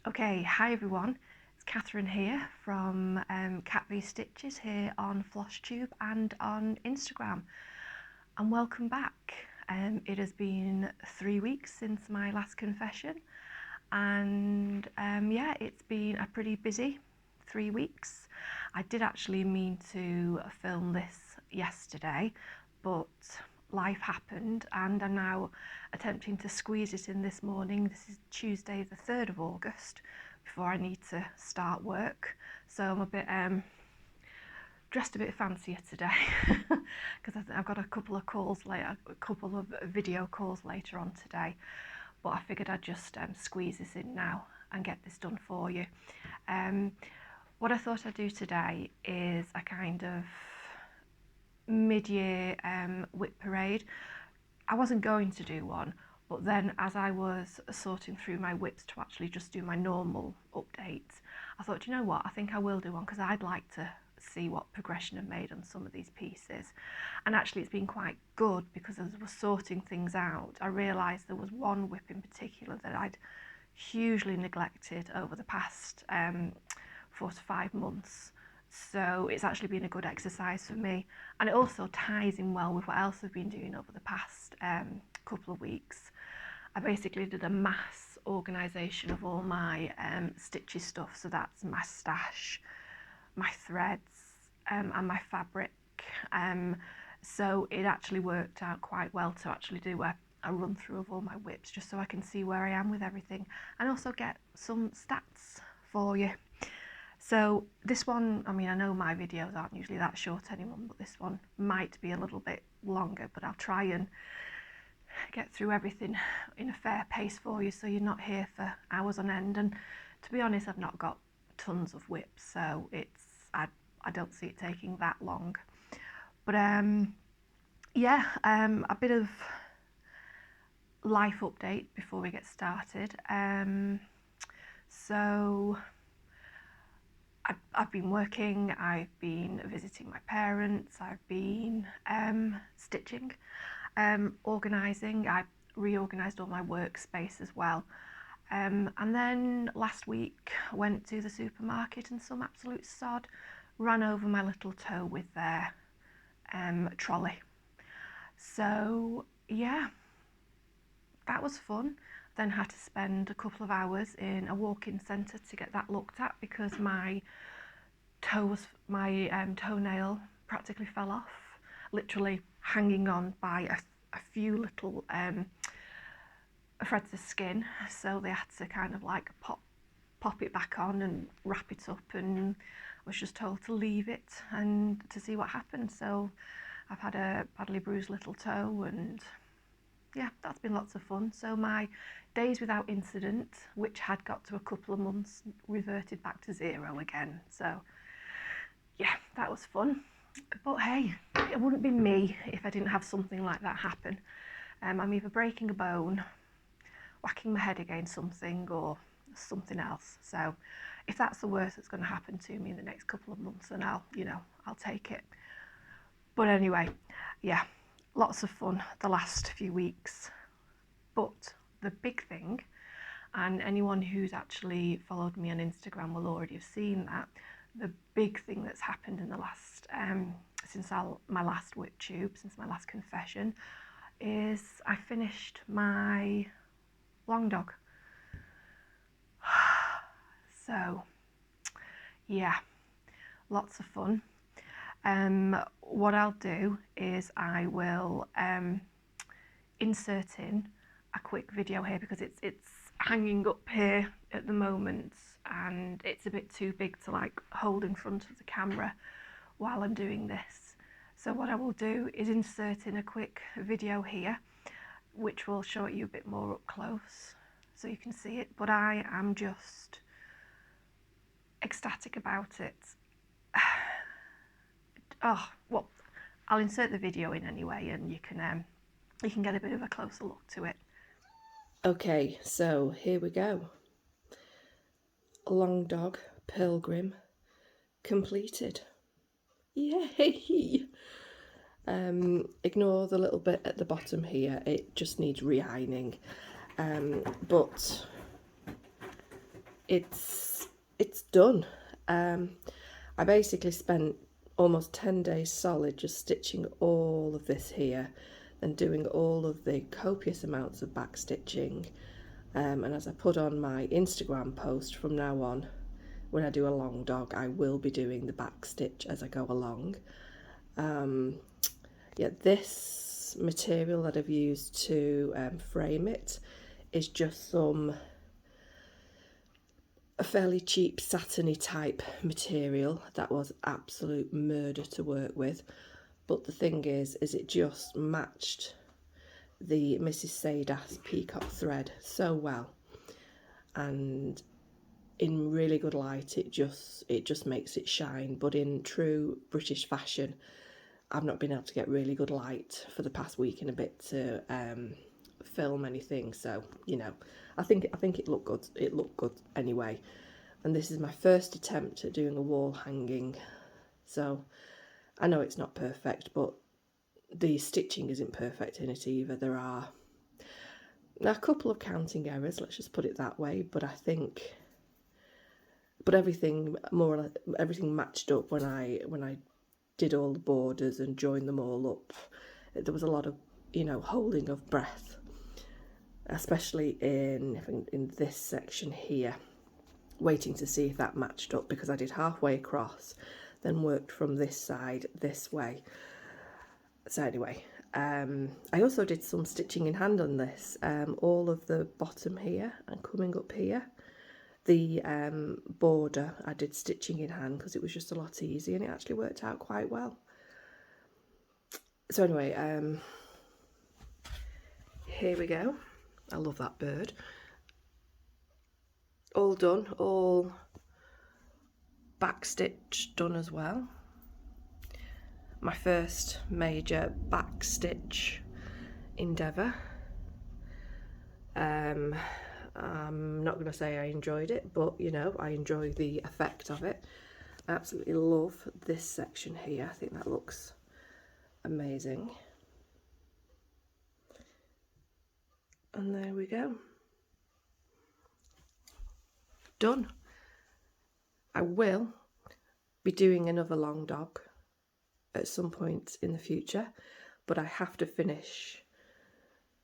Okay, hi everyone, it's Catherine here from Kathy Stitches here on Flosstube and on Instagram, and welcome back. It has been 3 weeks since my last confession, and yeah, it's been a pretty busy 3 weeks. I did actually mean to film this yesterday, but life happened and I'm now attempting to squeeze it in this morning. This is Tuesday the 3rd of August before I need to start work, so I'm a bit dressed a bit fancier today because I've got a couple of calls later, a couple of video calls later on today, but I figured I'd just squeeze this in now and get this done for you. What I thought I'd do today is a kind of mid-year WIP parade. I wasn't going to do one, but then as I was sorting through my WIPs to actually just do my normal updates, I thought, you know what, I think I will do one because I'd like to see what progression I've made on some of these pieces. And actually it's been quite good because as I was sorting things out, I realised there was one WIP in particular that I'd hugely neglected over the past 4 to 5 months. So it's actually been a good exercise for me, and it also ties in well with what else I've been doing over the past couple of weeks. I basically did a mass organisation of all my stitchy stuff, so that's my stash, my threads and my fabric, so it actually worked out quite well to actually do a run through of all my WIPs just so I can see where I am with everything and also get some stats for you. So this one, I mean, I know my videos aren't usually that short anymore, but this one might be a little bit longer, but I'll try and get through everything in a fair pace for you so you're not here for hours on end. And to be honest, I've not got tons of WIPs, so I don't see it taking that long. But yeah, a bit of life update before we get started. So I've been working, I've been visiting my parents, I've been stitching, organising. I reorganised all my workspace as well. And then last week I went to the supermarket and some absolute sod ran over my little toe with their trolley. So yeah, that was fun. Then had to spend a couple of hours in a walk-in centre to get that looked at because my toenail practically fell off, literally hanging on by a few little threads of skin, so they had to kind of like pop it back on and wrap it up, and I was just told to leave it and to see what happened. So I've had a badly bruised little toe, and yeah, that's been lots of fun. So my days without incident, which had got to a couple of months, reverted back to 0 again. So yeah, that was fun. But hey, it wouldn't be me if I didn't have something like that happen. I'm either breaking a bone, whacking my head against something, or something else. So if that's the worst that's going to happen to me in the next couple of months, then I'll take it. But anyway, yeah, lots of fun the last few weeks. But the big thing, and anyone who's actually followed me on Instagram will already have seen that, the big thing that's happened in the last since my last WIP tube, since my last confession, is I finished my Longdog. So yeah, lots of fun. What I'll do is I will insert in a quick video here because it's hanging up here at the moment and it's a bit too big to like hold in front of the camera while I'm doing this. So what I will do is insert in a quick video here which will show it you a bit more up close so you can see it, but I am just ecstatic about it. Oh, well, I'll insert the video in anyway and you can get a bit of a closer look to it. Okay, so here we go. Longdog Pilgrim completed. Yay! Ignore the little bit at the bottom here, it just needs re-ironing. But it's done. I basically spent almost 10 days solid just stitching all of this here, then doing all of the copious amounts of back stitching. And as I put on my Instagram post, from now on, when I do a long dog, I will be doing the back stitch as I go along. Yeah, this material that I've used to frame it is just a fairly cheap satiny type material that was absolute murder to work with. But the thing is it just matched the Mrs. Sadas peacock thread so well, and in really good light it just makes it shine. But in true British fashion, I've not been able to get really good light for the past week and a bit to film anything, so you know, I think it looked good. It looked good anyway. And this is my first attempt at doing a wall hanging, so I know it's not perfect, but the stitching isn't perfect in it either. There are a couple of counting errors, let's just put it that way, but I think, but everything more or less, everything matched up when I did all the borders and joined them all up. There was a lot of, you know, holding of breath, especially in this section here, waiting to see if that matched up, because I did halfway across, then worked from this side this way. So anyway, I also did some stitching in hand on this, all of the bottom here and coming up here. The border I did stitching in hand because it was just a lot easier, and it actually worked out quite well. So anyway, here we go. I love that bird. All done, all back stitch done as well. My first major back stitch endeavour. I'm not going to say I enjoyed it, but you know, I enjoy the effect of it. I absolutely love this section here. I think that looks amazing. And there we go. Done. I will be doing another long dog at some point in the future, but I have to finish.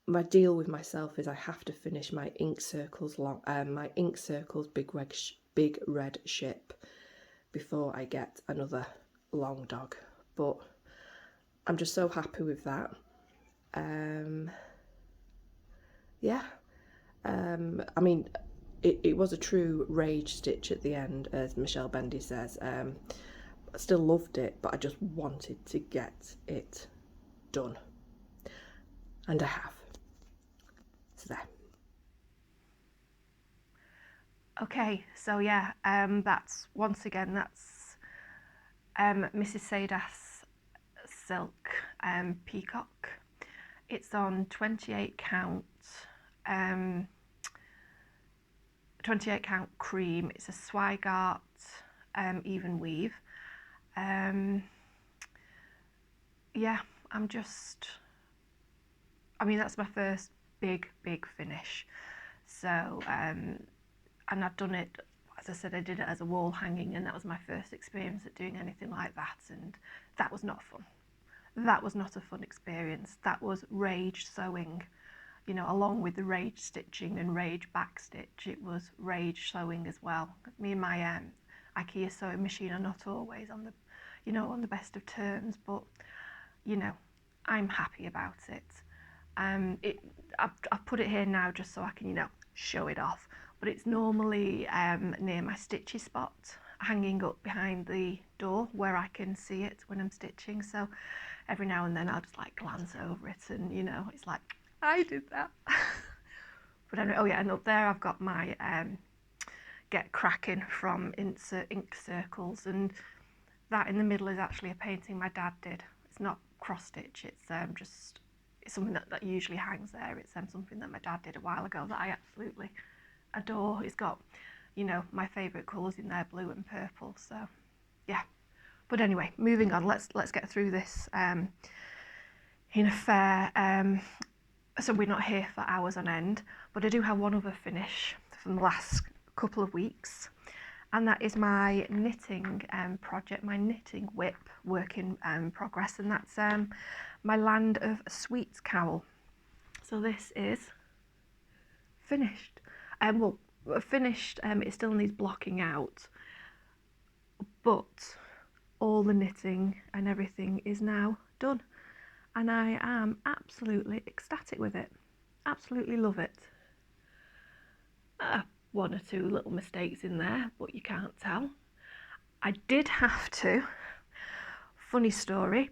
My deal with myself is I have to finish my ink circles big red ship before I get another long dog. But I'm just so happy with that. Yeah. I mean, it was a true rage stitch at the end, as Michelle Bendy says. I still loved it, but I just wanted to get it done. And I have. So there. Okay, so yeah, that's Mrs. Sadas silk peacock. It's on 28 count 28 count cream. It's a Swigart even weave. Yeah, I mean, that's my first big finish. So, and I've done it, as I said, I did it as a wall hanging, and that was my first experience at doing anything like that, and that was not fun. That was not a fun experience. That was rage sewing, you know, along with the rage stitching and rage back stitch. It was rage sewing as well. Me and my IKEA sewing machine are not always on the, you know, on the best of terms, but you know, I'm happy about it. I've put it here now just so I can, you know, show it off, but it's normally near my stitchy spot, hanging up behind the door where I can see it when I'm stitching. So every now and then I'll just like glance over it, and you know, it's like, I did that. But anyway, oh yeah, and up there I've got my Get Kraken from Insert Ink Circles, and that in the middle is actually a painting my dad did. It's not cross stitch, it's it's something that usually hangs there. It's something that my dad did a while ago that I absolutely adore. It's got, you know, my favourite colours in there, blue and purple, so yeah. But anyway, moving on, let's get through this in a fair, so we're not here for hours on end, but I do have one other finish from the last couple of weeks, and that is my knitting project, my knitting WIP work in progress, and that's my Land of Sweets cowl. So this is finished. Well, finished, it still needs blocking out, but all the knitting and everything is now done, and I am absolutely ecstatic with it. Absolutely love it. One or two little mistakes in there, but you can't tell. I did have to, funny story,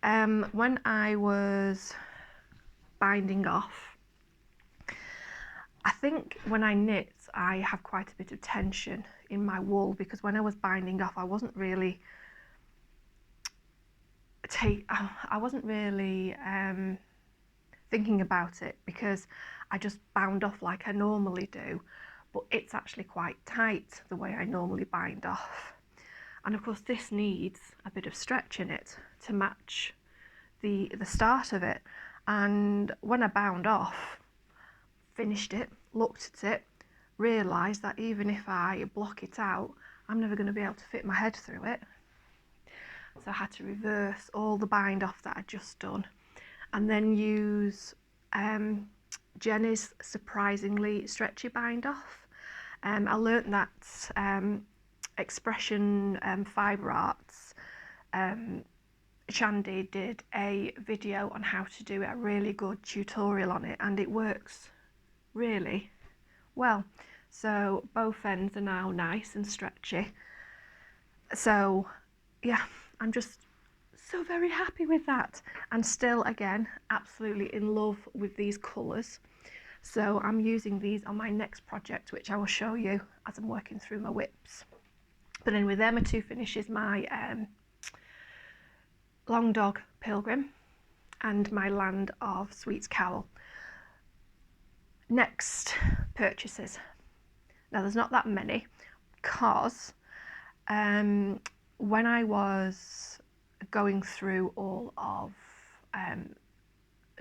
when I was binding off, I think when I knit I have quite a bit of tension in my wool, because when I was binding off I wasn't really thinking about it, because I just bound off like I normally do, but it's actually quite tight the way I normally bind off. And of course this needs a bit of stretch in it to match the start of it. And when I bound off, finished it, looked at it, realised that even if I block it out, I'm never going to be able to fit my head through it. So I had to reverse all the bind off that I'd just done, and then use Jenny's surprisingly stretchy bind off. I learnt that Expression Fibre Arts, Shandy did a video on how to do a really good tutorial on it, and it works really well. So both ends are now nice and stretchy. So yeah, I'm just so very happy with that, and still again absolutely in love with these colours. So I'm using these on my next project, which I will show you as I'm working through my WIPs. But anyway, they're my two finishes, my Longdog Pilgrim and my Land of Sweets cowl. Next purchases. Now there's not that many, because when I was going through all of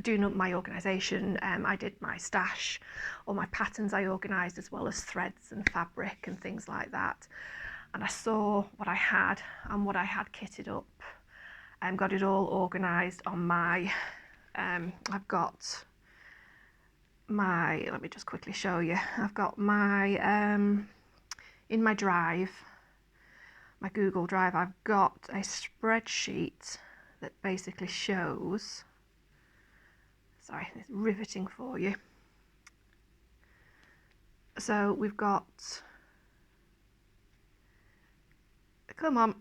doing up my organisation, I did my stash, all my patterns I organised, as well as threads and fabric and things like that, and I saw what I had and what I had kitted up and got it all organised on my I've got my, let me just quickly show you, I've got my in my drive, my Google Drive, I've got a spreadsheet that basically shows, sorry, it's riveting for you. So we've got, come on,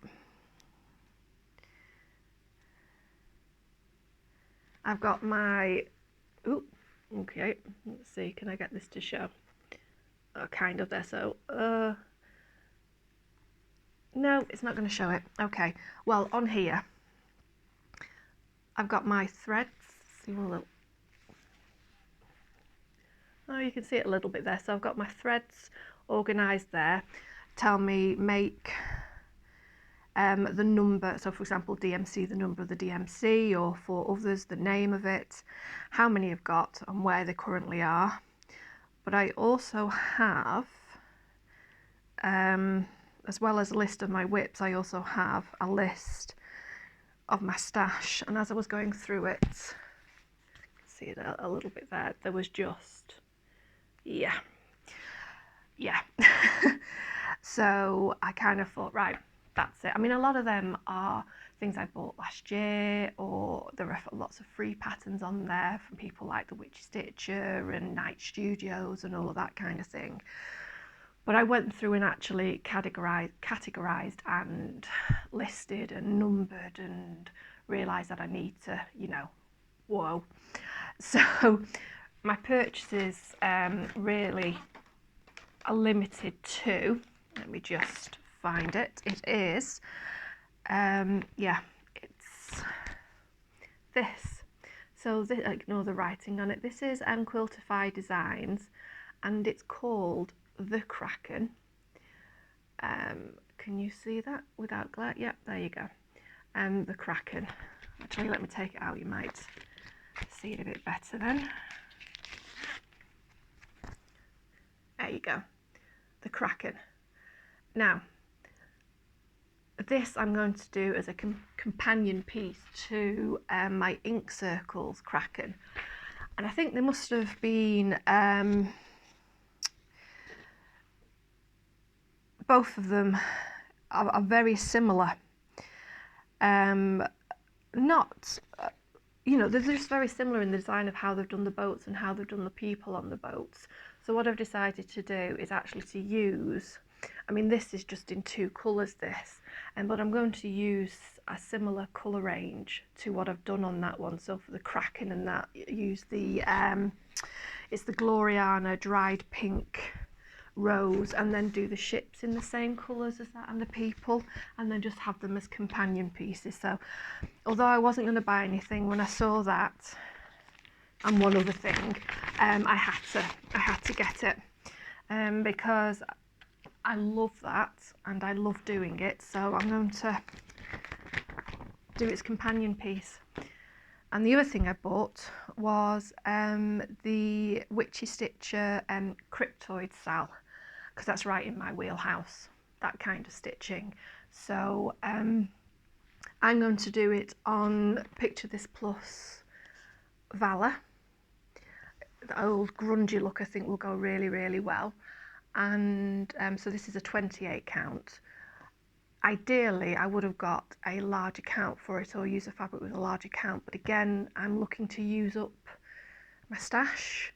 I've got my, ooh, okay, let's see, can I get this to show? Oh, kind of there, so, no, it's not going to show it. Okay, well, on here, I've got my threads, see a little, oh, you can see it a little bit there, so I've got my threads organised there, tell me make the number, so for example DMC, the number of the DMC, or for others the name of it, how many I've got and where they currently are. But I also have, as well as a list of my WIPs, I also have a list of my stash, and as I was going through it, you can see it a little bit there, there was just, yeah so I kind of thought, right, that's it. I mean, a lot of them are things I bought last year, or there are lots of free patterns on there from people like the Witchy Stitcher and Night Studios and all of that kind of thing. But I went through and actually categorized and listed and numbered, and realised that I need to, you know, whoa. So my purchases really are limited to, let me just find it, it is, yeah, it's this. So this, ignore the writing on it, this is Quiltify Designs, and it's called the Kraken. Can you see that without glare? Yep, there you go. The Kraken. Actually, let me take it out, you might see it a bit better then. There you go. the Kraken. Now, this I'm going to do as a companion piece to my ink circles Kraken, and I think they must have been both of them are very similar. Not you know, they're just very similar in the design of how they've done the boats and how they've done the people on the boats. So what I've decided to do is actually to use, I mean, this is just in 2 colours, this, but I'm going to use a similar colour range to what I've done on that one. So for the Kraken and that, use the, it's the Gloriana dried pink rose, and then do the ships in the same colours as that and the people, and then just have them as companion pieces. So although I wasn't going to buy anything, when I saw that and one other thing, I had to get it because I love that and I love doing it. So I'm going to do its companion piece. And the other thing I bought was the Witchy Stitcher Cryptid Cell, because that's right in my wheelhouse, that kind of stitching. So I'm going to do it on Picture This Plus Valor. The old grungy look I think will go really, really well. And so this is a 28 count. Ideally, I would have got a larger count for it, or use a fabric with a larger count, but again, I'm looking to use up my stash.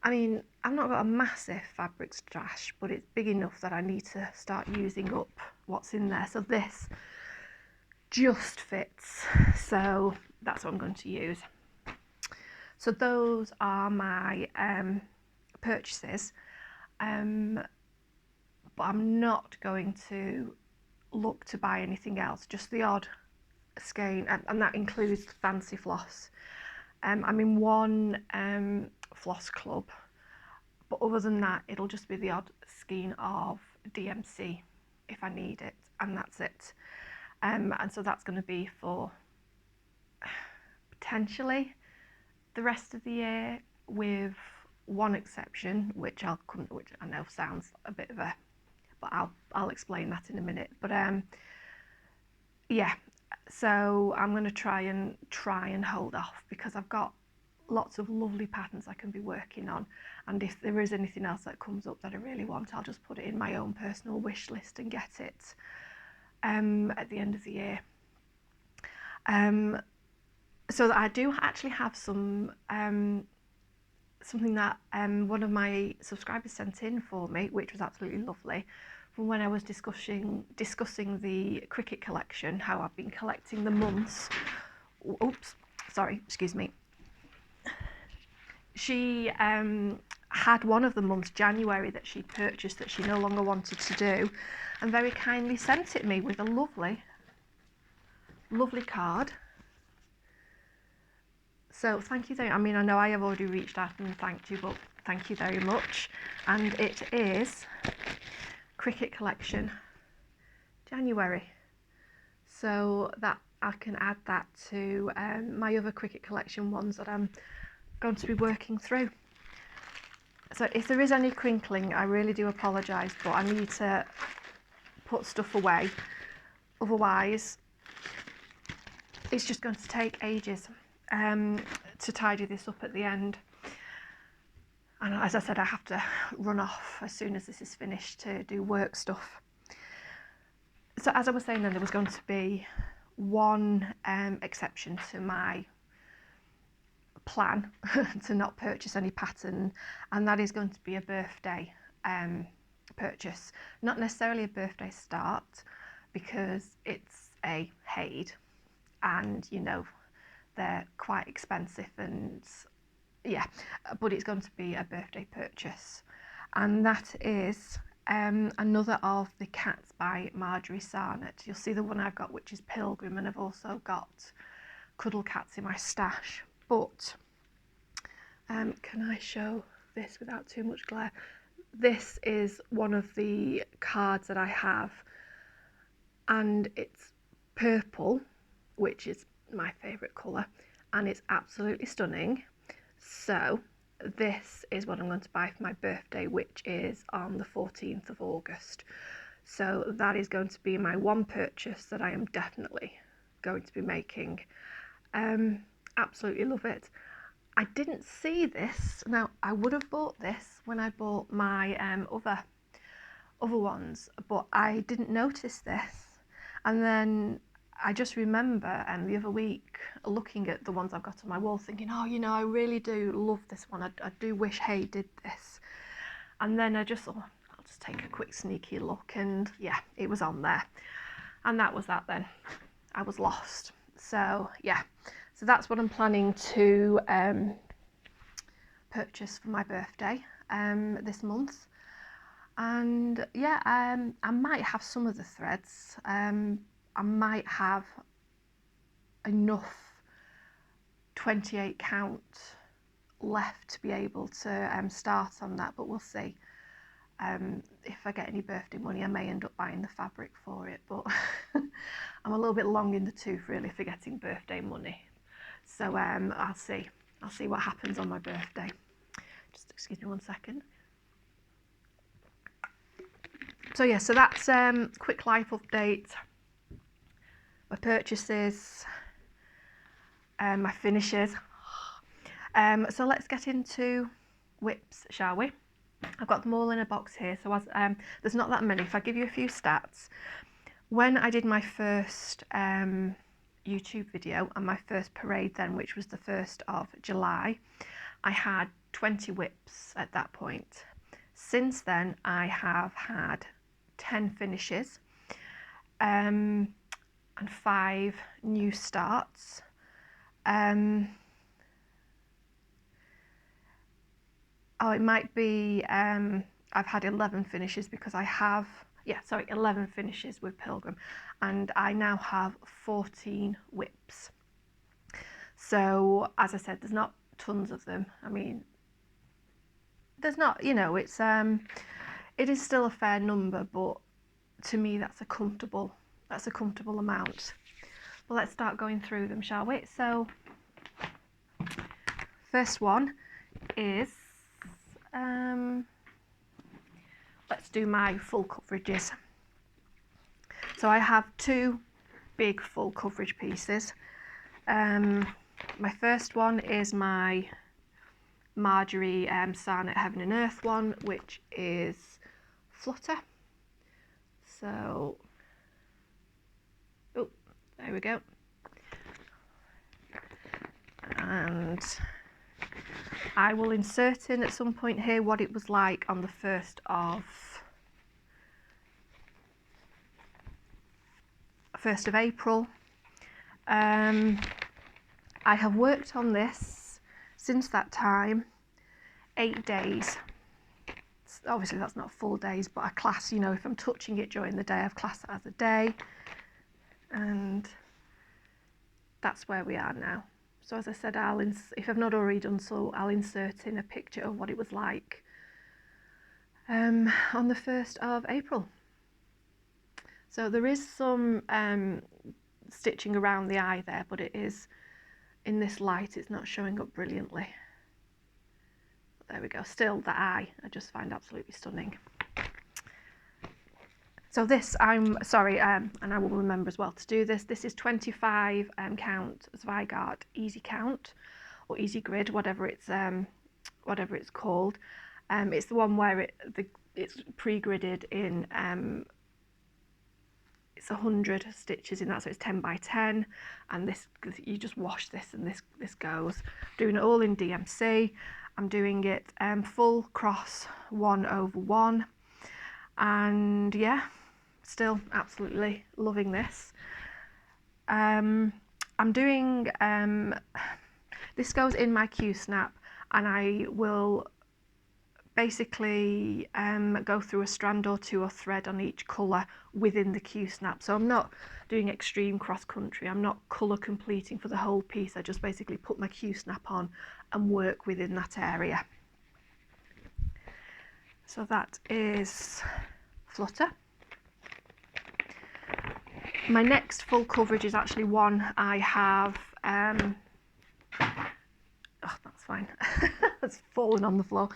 I mean, I've not got a massive fabric stash, but it's big enough that I need to start using up what's in there. So this just fits, so that's what I'm going to use. So those are my purchases, but I'm not going to look to buy anything else, just the odd skein, and that includes fancy floss. I'm in one floss club, but other than that it'll just be the odd skein of DMC if I need it, and that's it. And so that's going to be for potentially the rest of the year, with one exception, which I know sounds a bit of a, but I'll explain that in a minute. But yeah, so I'm going to try and hold off, because I've got lots of lovely patterns I can be working on, and if there is anything else that comes up that I really want, I'll just put it in my own personal wish list and get it at the end of the year. So that I do actually have some something that one of my subscribers sent in for me, which was absolutely lovely, from when I was discussing the Cricket collection, how I've been collecting the months. Oops, sorry, excuse me. She had one of the months, January, that she purchased that she no longer wanted to do, and very kindly sent it me with a lovely card. So thank you I mean, I know I have already reached out and thanked you, but thank you very much. And it is Cricket collection January, so that I can add that to my other Cricket collection ones that I'm going to be working through. So if there is any crinkling, I really do apologise, but I need to put stuff away, otherwise it's just going to take ages to tidy this up at the end. And as I said, I have to run off as soon as this is finished to do work stuff. So as I was saying then, there was going to be one exception to my plan to not purchase any pattern, and that is going to be a birthday purchase. Not necessarily a birthday start, because it's a Haid, and you know, they're quite expensive, and yeah, but it's going to be a birthday purchase, and that is another of the cats by Marjorie Sarnett. You'll see the one I've got, which is Pilgrim, and I've also got Cuddle Cats in my stash. But can I show this without too much glare? This is one of the cards that I have, and it's purple, which is my favourite colour, and it's absolutely stunning. So this is what I'm going to buy for my birthday, which is on the 14th of August. So that is going to be my one purchase that I am definitely going to be making. Absolutely love it. I didn't see this. Now, I would have bought this when I bought my other ones, but I didn't notice this. And then I just remember the other week looking at the ones I've got on my wall thinking, oh, you know, I really do love this one. I do wish Hay did this. And then I just thought, I'll just take a quick sneaky look, and yeah, it was on there. And that was that then. I was lost. So yeah, so that's what I'm planning to purchase for my birthday this month. And yeah, I might have some of the threads. I might have enough 28 count left to be able to start on that, but we'll see. If I get any birthday money, I may end up buying the fabric for it, but I'm a little bit long in the tooth really for getting birthday money. So I'll see what happens on my birthday. Just excuse me one second. So yeah, so that's quick life update, my purchases, my finishes. So let's get into whips, shall we? I've got them all in a box here, so as there's not that many. If I give you a few stats, when I did my first YouTube video and my first parade then, which was the 1st of July, I had 20 whips at that point. Since then, I have had 10 finishes and 5 new starts. Oh, it might be, I've had 11 finishes because I have, 11 finishes with Pilgrim, and I now have 14 whips. So, as I said, there's not tons of them. I mean, there's not, you know, it's, it is still a fair number, but to me that's a comfortable amount. Well, let's start going through them, shall we? So, first one is, let's do my full coverages. So I have 2 big full coverage pieces. My first one is my Marjorie Sarnet Heaven and Earth one, which is Flutter. So, oh, there we go. And I will insert in at some point here what it was like on the 1st of April. I have worked on this since that time 8 days. Obviously that's not full days, but I class, you know, if I'm touching it during the day, I've classed it as a day, and that's where we are now. So as I said, if I've not already done so, I'll insert in a picture of what it was like on the 1st of April. So there is some stitching around the eye there, but it is, in this light, it's not showing up brilliantly. But there we go. Still, the eye, I just find absolutely stunning. So this, I'm sorry, and I will remember as well to do this. This is 25 count Zweigart Easy Count or Easy Grid, whatever it's called. It's the one where it's pre-gridded in. It's 100 stitches in that, so it's 10 by 10, and this, you just wash this and this goes. Doing it all in DMC. I'm doing it full cross 1/1, and yeah, still absolutely loving this. I'm doing this goes in my Q snap, and I will basically go through a strand or 2 or thread on each colour within the Q snap. So I'm not doing extreme cross country, I'm not colour completing for the whole piece, I just basically put my Q snap on and work within that area. So that is Flutter. My next full coverage is actually one I have, oh, that's fine. It's fallen on the floor.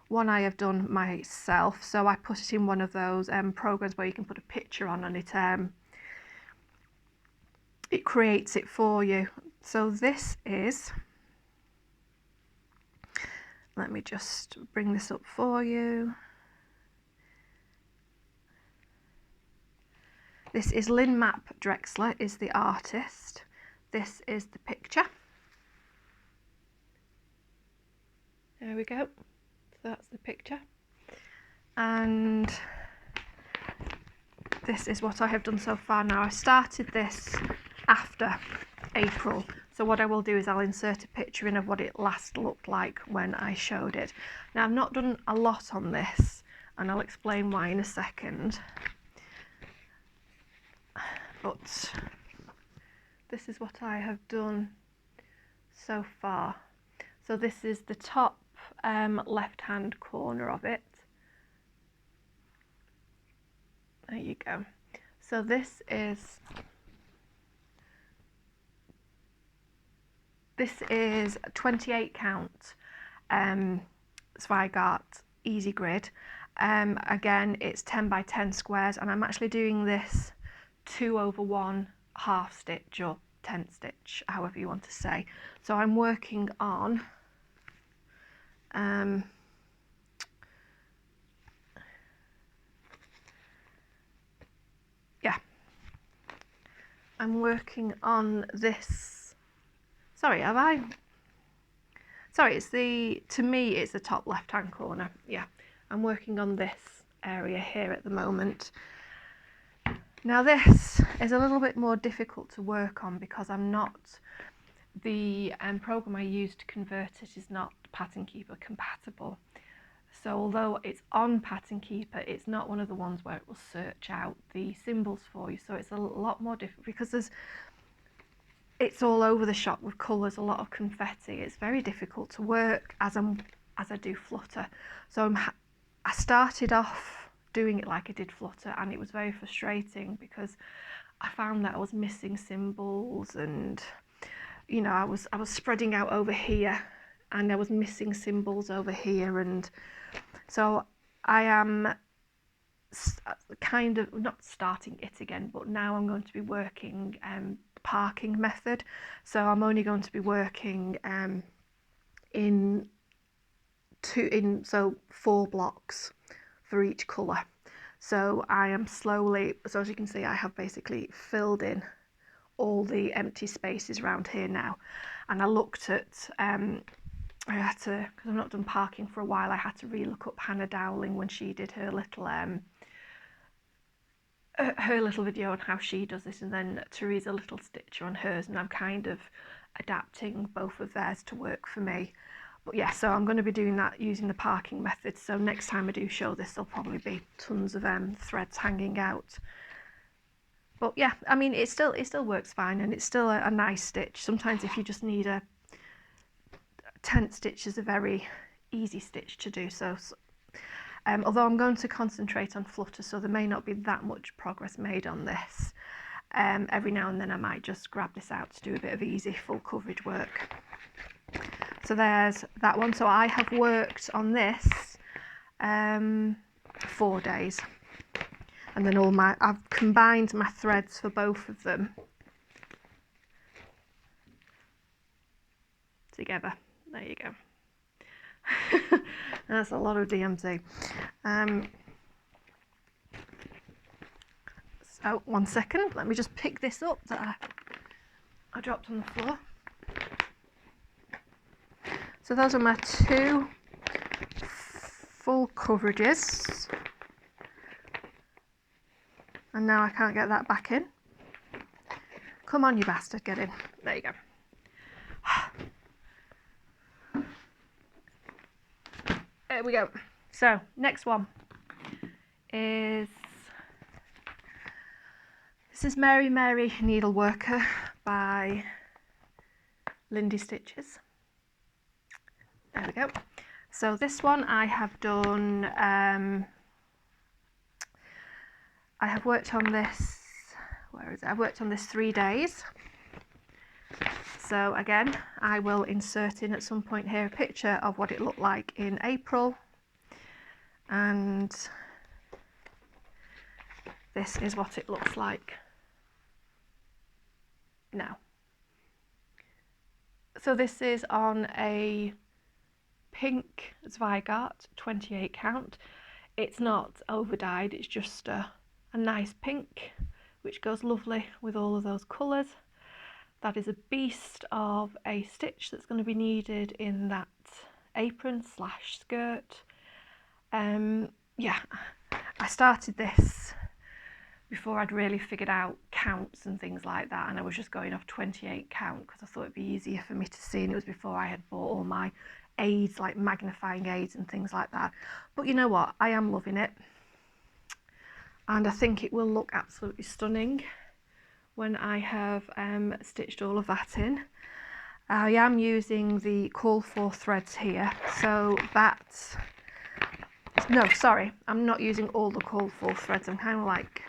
One I have done myself, so I put it in one of those programs where you can put a picture on and it creates it for you. So this is, let me just bring this up for you. This is Lynn Map Drexler is the artist. This is the picture. There we go. So that's the picture. And this is what I have done so far. Now I started this after April. So what I will do is I'll insert a picture in of what it last looked like when I showed it. Now I've not done a lot on this and I'll explain why in a second. But this is what I have done so far. So this is the top left hand corner of it. There you go. So this is 28 count Zweigart easy grid. Again, it's 10 by 10 squares, and I'm actually doing this 2/1 half stitch or 10 stitch, however you want to say. So I'm working on I'm working on this. Sorry, have I? Sorry, it's to me it's the top left hand corner. Yeah, I'm working on this area here at the moment. Now this is a little bit more difficult to work on because I'm not, the program I used to convert it is not Pattern Keeper compatible. So although it's on Pattern Keeper, it's not one of the ones where it will search out the symbols for you. So it's a lot more difficult because it's all over the shop with colours, a lot of confetti. It's very difficult to work as I do Flutter. So I started off doing it like I did Flutter, and it was very frustrating because I found that I was missing symbols, and you know, I was spreading out over here and I was missing symbols over here, and so I am kind of not starting it again, but now I'm going to be working parking method. So I'm only going to be working in 4 blocks for each colour. So I am slowly, so as you can see, I have basically filled in all the empty spaces around here now. And I looked at I had to, because I've not done parking for a while, I had to re-look up Hannah Dowling when she did her little video on how she does this, and then Teresa Little Stitcher on hers, and I'm kind of adapting both of theirs to work for me. But yeah, so I'm going to be doing that using the parking method. So next time I do show this, there'll probably be tons of threads hanging out. But yeah, I mean, it still works fine, and it's still a nice stitch. Sometimes if you just need a tent stitch is a very easy stitch to do. So although I'm going to concentrate on Flutter, so there may not be that much progress made on this. Every now and then I might just grab this out to do a bit of easy full coverage work. So there's that one. So I have worked on this 4 days, and then I've combined my threads for both of them together. There you go. That's a lot of DMC. So 1 second, let me just pick this up that I dropped on the floor. So those are my 2 full coverages. And now I can't get that back in. Come on, you bastard, get in. There you go. There we go. So next one is, this is Mary Mary Needleworker by Lindy Stitches. There we go. So this one I have done, I have worked on this, where is it? I've worked on this 3 days. So again, I will insert in at some point here a picture of what it looked like in April, and this is what it looks like now. So this is on a pink Zweigart 28 count. It's not over dyed, it's just a nice pink, which goes lovely with all of those colours. That is a beast of a stitch that's going to be needed in that apron slash skirt. Yeah, I started this before I'd really figured out counts and things like that, and I was just going off 28 count because I thought it'd be easier for me to see, and it was before I had bought all my aids, like magnifying aids and things like that. But you know what, I am loving it, and I think it will look absolutely stunning when I have stitched all of that in. I am using the call for threads here, so that, no, sorry, I'm not using all the call for threads. I'm kind of like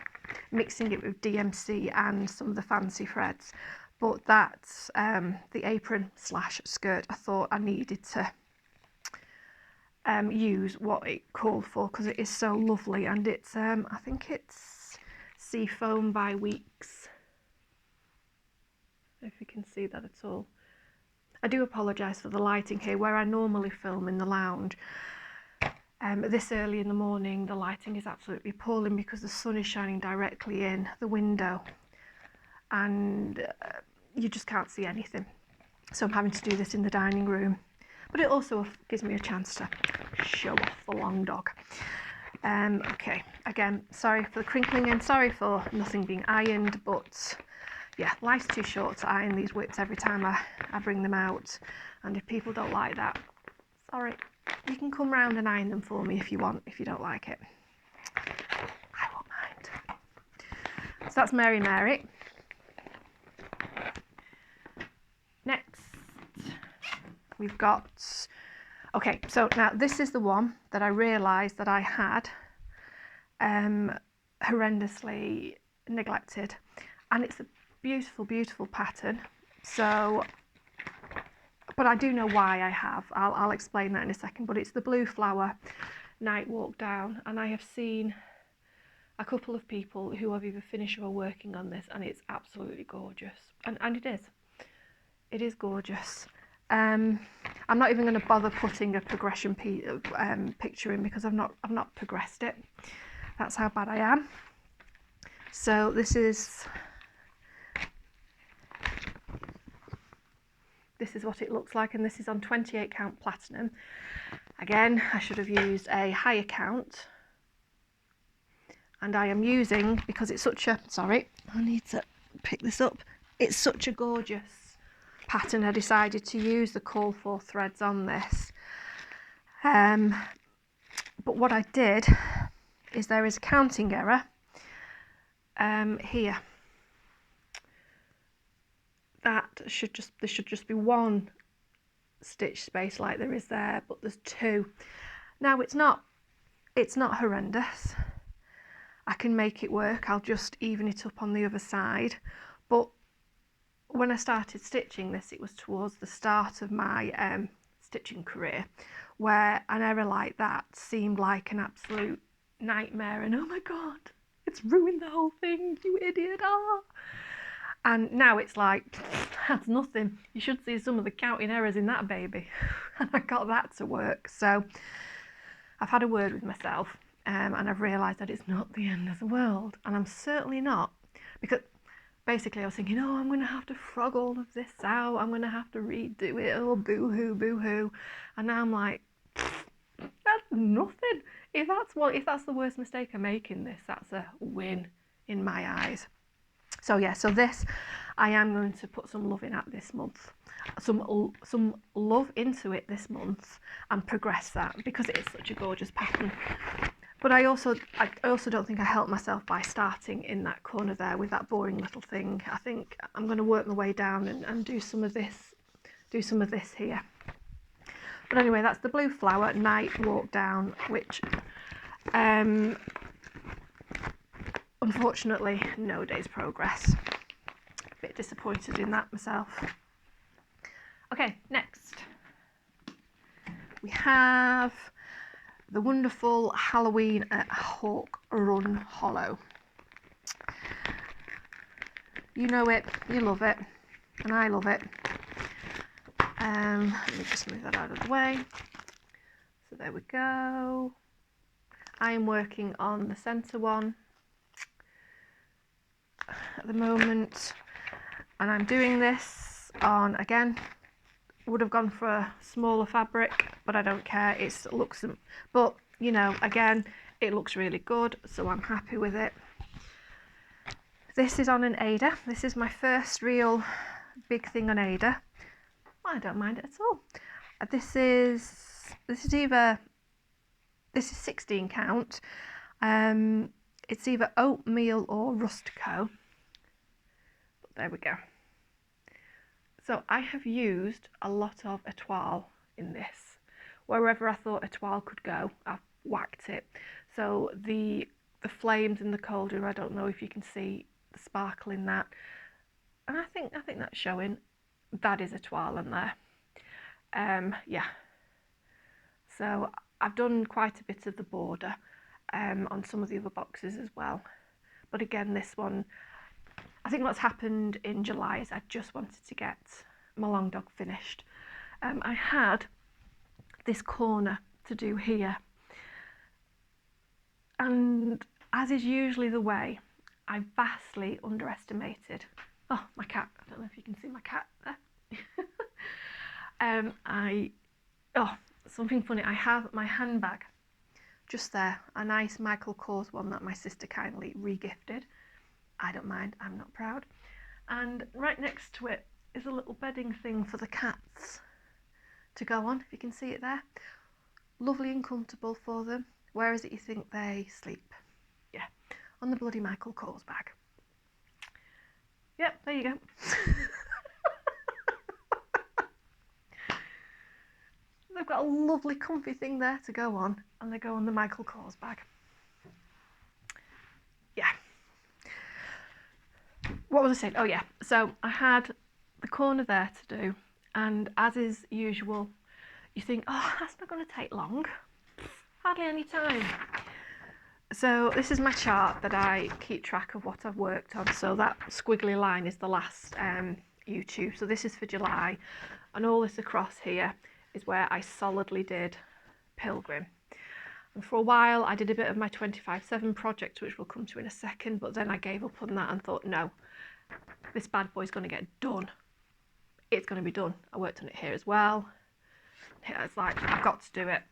mixing it with DMC and some of the fancy threads, but that's the apron slash skirt. I thought I needed to use what it called for because it is so lovely, and it's I think it's Seafoam by Weeks, if you can see that at all. I do apologise for the lighting here. Where I normally film in the lounge, this early in the morning the lighting is absolutely appalling because the sun is shining directly in the window, and you just can't see anything. So I'm having to do this in the dining room, but it also gives me a chance to show off the Longdog. Okay, again, sorry for the crinkling and sorry for nothing being ironed, but yeah, life's too short to iron these whips every time I bring them out, and if people don't like that, sorry, you can come round and iron them for me if you want, if you don't like it. I won't mind. So that's Mary Mary. Next, we've got, okay, so now this is the one that I realised that I had horrendously neglected, and it's a beautiful, beautiful pattern. So, but I do know why I have. I'll explain that in a second, but it's the Blue Flower Night Walk Down, and I have seen a couple of people who have either finished or working on this, and it's absolutely gorgeous, and it is gorgeous. I'm not even going to bother putting a progression picture in because I've not progressed it. That's how bad I am. So this is what it looks like, and this is on 28 count platinum. Again, I should have used a higher count, and I am using, because it's such a, sorry, I need to pick this up, it's such a gorgeous pattern, I decided to use the call for threads on this. But what I did is there is a counting error here. That there should just be one stitch space like there is there, but there's two. Now it's not horrendous. I can make it work. I'll just even it up on the other side. But when I started stitching this, it was towards the start of my stitching career, where an error like that seemed like an absolute nightmare, and oh my god, it's ruined the whole thing, you idiot. And now it's like, that's nothing. You should see some of the counting errors in that baby. And I got that to work. So I've had a word with myself, and I've realised that it's not the end of the world. And I'm certainly not, because basically I was thinking, oh, I'm going to have to frog all of this out. I'm going to have to redo it. Oh, boo-hoo, boo-hoo. And now I'm like, that's nothing. If that's the worst mistake I make in this, that's a win in my eyes. So yeah, so this, I am going to put some love in at this month, some love into it this month, and progress that, because it is such a gorgeous pattern. But I also don't think I helped myself by starting in that corner there with that boring little thing. I think I'm going to work my way down and do some of this here. But anyway, that's the Blue Flower Night Walk Down, which unfortunately no day's progress. A bit disappointed in that myself. Okay, next we have the wonderful Halloween at Hawk Run Hollow. You know it, you love it, and I love it. Let me just move that out of the way. So there we go. I am working on the centre one at the moment, and I'm doing this on, again, would have gone for a smaller fabric, but I don't care. It looks, but you know, again, it looks really good, so I'm happy with it. This is on an Ada. This is my first real big thing on Ada. I don't mind it at all. This is 16 count. It's either oatmeal or rustico. But there we go. So I have used a lot of étoile in this. Wherever I thought étoile could go, I've whacked it. So the flames in the cauldron, I don't know if you can see the sparkle in that. And I think that's showing. That is étoile in there. Yeah. So I've done quite a bit of the border on some of the other boxes as well. But again, this one, I think what's happened in July is I just wanted to get my Longdog finished. I had this corner to do here. And as is usually the way, I vastly underestimated. Oh, my cat. I don't know if you can see my cat there. Something funny. I have my handbag just there, a nice Michael Kors one that my sister kindly re-gifted. I don't mind, I'm not proud. And right next to it is a little bedding thing for the cats to go on, if you can see it there. Lovely and comfortable for them. Where is it you think they sleep? Yeah, on the bloody Michael Kors bag. Yep, there you go. They've got a lovely comfy thing there to go on, and they go on the Michael Kors bag. Yeah. What was I saying? Oh yeah, so I had the corner there to do, and as is usual, you think, oh, that's not going to take long. Hardly any time. So this is my chart that I keep track of what I've worked on. So that squiggly line is the last YouTube. So this is for July, and all this across here is where I solidly did Pilgrim. And for a while I did a bit of my 25/7 project, which we'll come to in a second, but then I gave up on that and thought, no, this bad boy's going to get done. It's going to be done. I worked on it here as well. It's like, I've got to do it.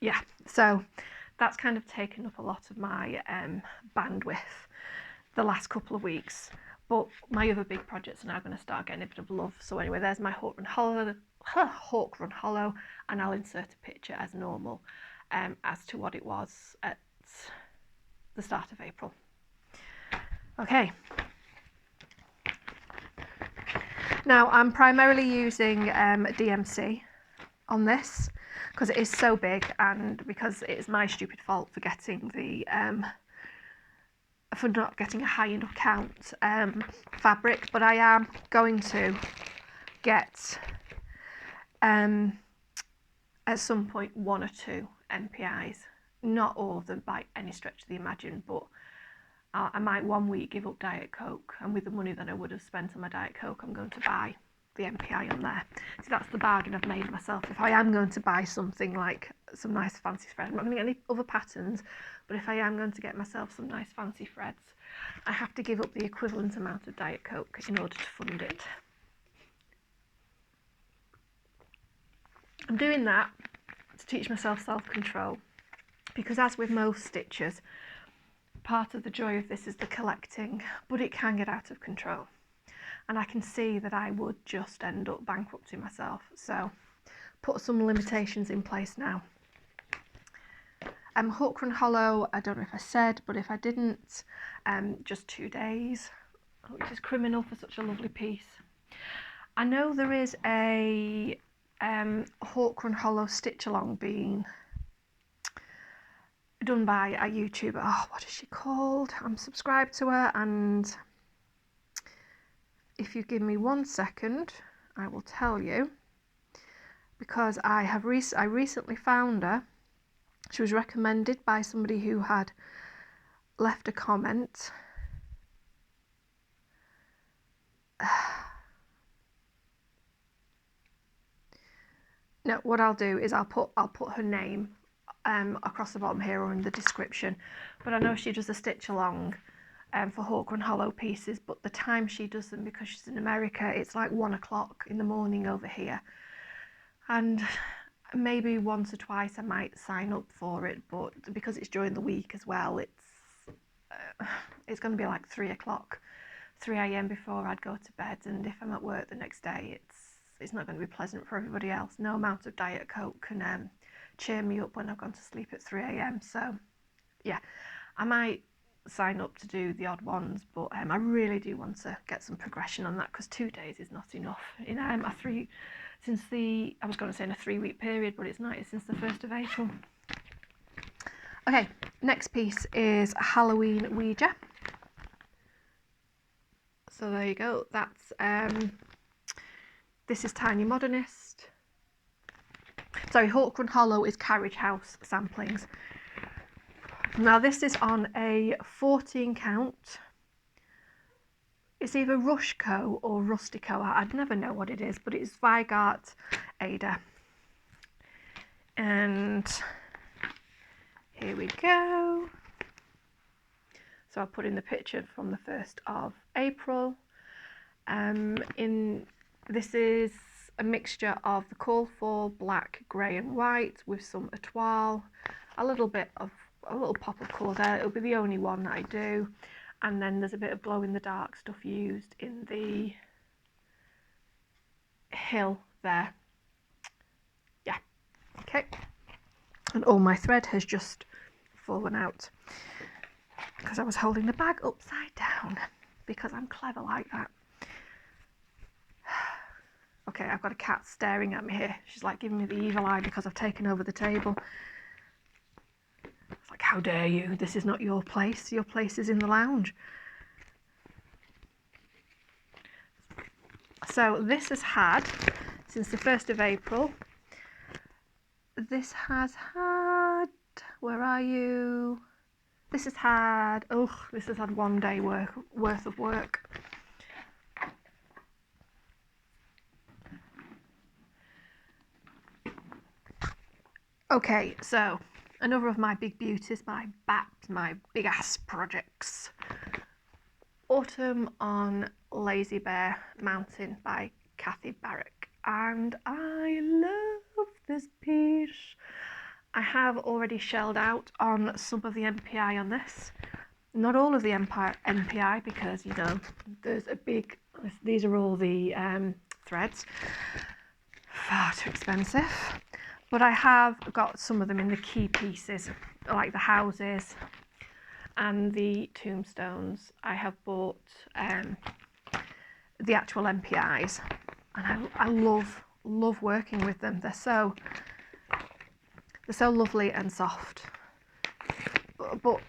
Yeah, so that's kind of taken up a lot of my bandwidth the last couple of weeks. But my other big projects are now going to start getting a bit of love. So anyway, there's my Hawk Run Hollow, and I'll insert a picture as normal as to what it was at the start of April. Okay. Now I'm primarily using DMC on this because it is so big, and because it is my stupid fault for getting the for not getting a high enough count fabric, but I am going to get at some point 1 or 2 NPIs, not all of them by any stretch of the imagine, but I might one week give up Diet Coke, and with the money that I would have spent on my Diet Coke, I'm going to buy the NPI on there. So that's the bargain I've made myself. If I am going to buy something like some nice fancy thread, I'm not going to get any other patterns, but if I am going to get myself some nice fancy threads, I have to give up the equivalent amount of Diet Coke in order to fund it. I'm doing that to teach myself self-control, because as with most stitchers, part of the joy of this is the collecting, but it can get out of control. And I can see that I would just end up bankrupting myself. So put some limitations in place now. Hawk Run Hollow, I don't know if I said, but if I didn't, just 2 days, which is criminal for such a lovely piece. I know there is a Hawk Run Hollow stitch along being done by a YouTuber. Oh, what is she called? I'm subscribed to her, and if you give me 1 second, I will tell you, because I recently found her. She was recommended by somebody who had left a comment. No, what I'll do is I'll put her name across the bottom here or in the description. But I know she does a stitch along for Hawk Run Hollow pieces, but the time she does them, because she's in America, it's like 1 o'clock in the morning over here. And maybe once or twice I might sign up for it, but because it's during the week as well, it's going to be like 3 o'clock, 3 a.m. before I'd go to bed, and if I'm at work the next day, it's not going to be pleasant for everybody else. No amount of Diet Coke can cheer me up when I've gone to sleep at 3 a.m. So yeah, I might sign up to do the odd ones, but I really do want to get some progression on that, because 2 days is not enough in I was going to say in a 3-week period, but it's not. It's since the 1st of April. Okay, next piece is Halloween Ouija. So there you go. That's this is Tiny Modernist. Sorry, Hawk Run Hollow is Carriage House samplings. Now this is on a 14 count. It's either Rushco or Rustico. I'd never know what it is, but it's Vigart Ada. And here we go. So I'll put in the picture from the 1st of April. This is a mixture of the call for black, grey and white with some étoile, a little pop of colour there. It'll be the only one that I do. And then there's a bit of glow in the dark stuff used in the hill there. Yeah, okay. And all my thread has just fallen out because I was holding the bag upside down, because I'm clever like that. Okay, I've got a cat staring at me here. She's like giving me the evil eye because I've taken over the table. It's like, how dare you? This is not your place. Your place is in the lounge. So this has had, since the 1st of April, this has had, where are you? This has had 1 day worth of work. Okay, so another of my big beauties, my big ass projects. Autumn on Lazy Bear Mountain by Kathy Barrick. And I love this piece. I have already shelled out on some of the MPI on this. Not all of the MPI, because, you know, these are all the threads. Far too expensive. But I have got some of them in the key pieces, like the houses and the tombstones. I have bought the actual MPIs, and I love working with them. They're so lovely and soft. But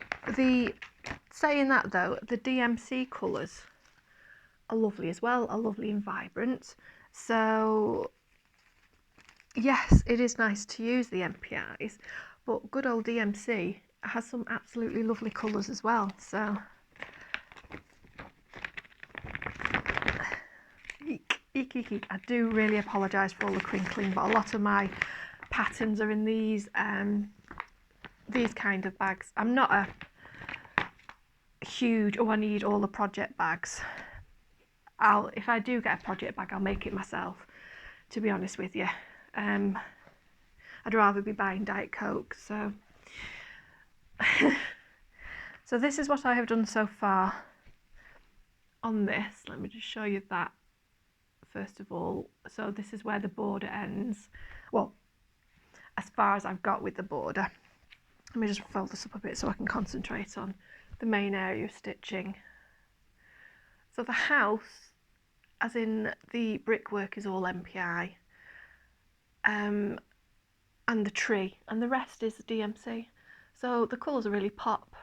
saying that though, the DMC colours are lovely as well, are lovely and vibrant. So yes, it is nice to use the MPIs, but good old DMC has some absolutely lovely colours as well. So eek. I do really apologise for all the crinkling, but a lot of my patterns are in these kind of bags. I'm not a huge, I need all the project bags. If I do get a project bag, I'll make it myself, to be honest with you. I'd rather be buying Diet Coke. So so this is what I have done so far on this. Let me just show you that first of all. So this is where the border ends, well, as far as I've got with the border. Let me just fold this up a bit so I can concentrate on the main area of stitching. So the house, as in the brickwork, is all MPI, and the tree, and the rest is DMC. So the colours are really pop.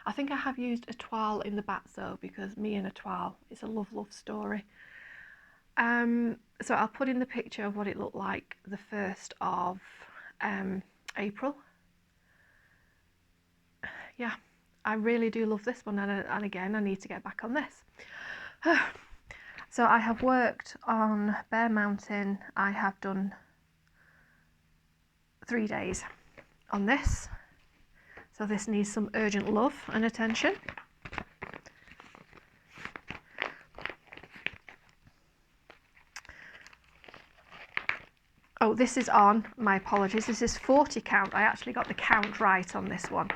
I think I have used étoile in the Batso, because me and étoile is a love story. So I'll put in the picture of what it looked like the 1st of April. Yeah, I really do love this one, and again I need to get back on this. So I have worked on Bear Mountain. I have done 3 days on this, so this needs some urgent love and attention. Oh, this is on, my apologies, this is 40 count. I actually got the count right on this one.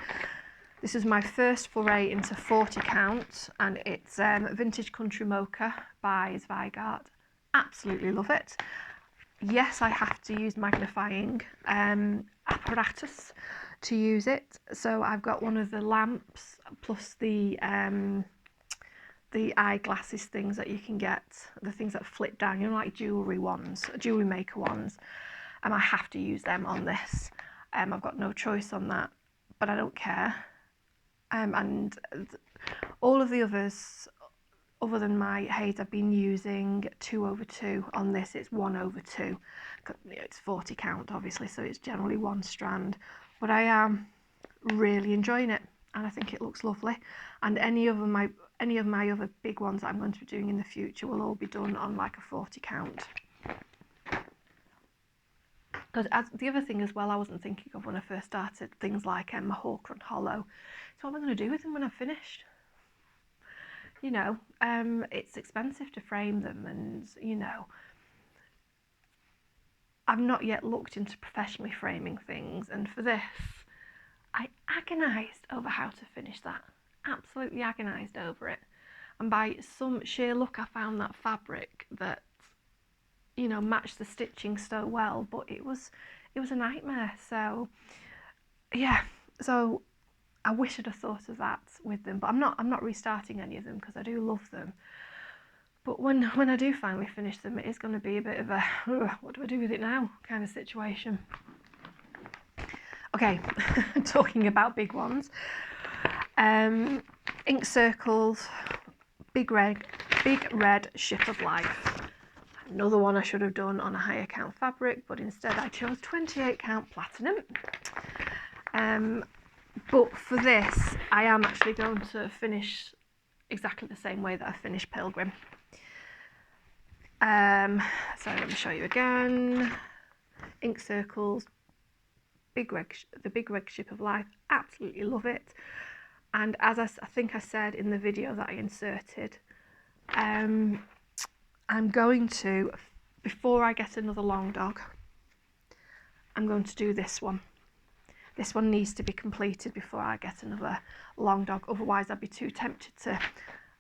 This is my first foray into 40 count, and it's Vintage Country Mocha by Zweigart. Absolutely love it. Yes, I have to use magnifying apparatus to use it. So I've got one of the lamps plus the eyeglasses things that you can get, the things that flip down, you know, like jewellery ones, jewellery maker ones. I have to use them on this. I've got no choice on that, but I don't care. And all of the others, other than my Haze, I've been using 2/2 on this. It's 1/2. It's 40 count, obviously, so it's generally one strand. But I am really enjoying it, and I think it looks lovely. And any of my other big ones that I'm going to be doing in the future will all be done on like a 40 count. Because the other thing as well, I wasn't thinking of when I first started, things like my Hawkrun Hollow. So what am I going to do with them when I've finished? You know, it's expensive to frame them, and you know, I've not yet looked into professionally framing things, and for this I agonised over how to finish that. Absolutely agonised over it, and by some sheer luck I found that fabric that, you know, matched the stitching so well, but it was a nightmare. So yeah, so I wish I'd have thought of that with them, but I'm not restarting any of them because I do love them. But when I do finally finish them, it is going to be a bit of a what do I do with it now kind of situation. Okay, talking about big ones, ink circles, big red Ship of Life. Another one I should have done on a higher count fabric, but instead I chose 28 count platinum. But for this, I am actually going to finish exactly the same way that I finished Pilgrim. So let me show you again. Ink circles, the big red Ship of Life. Absolutely love it. And as I think I said in the video that I inserted, I'm going to, before I get another Longdog, I'm going to do this one. This one needs to be completed before I get another Longdog, otherwise I'd be too tempted to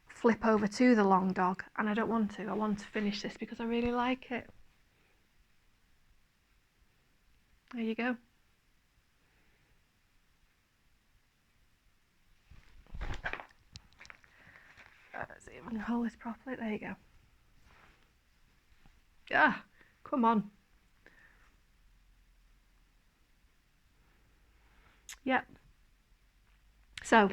flip over to the Longdog, and I don't want to. I want to finish this because I really like it. There you go. Let's see if I can hold this properly. There you go. Ah, come on. Yep. So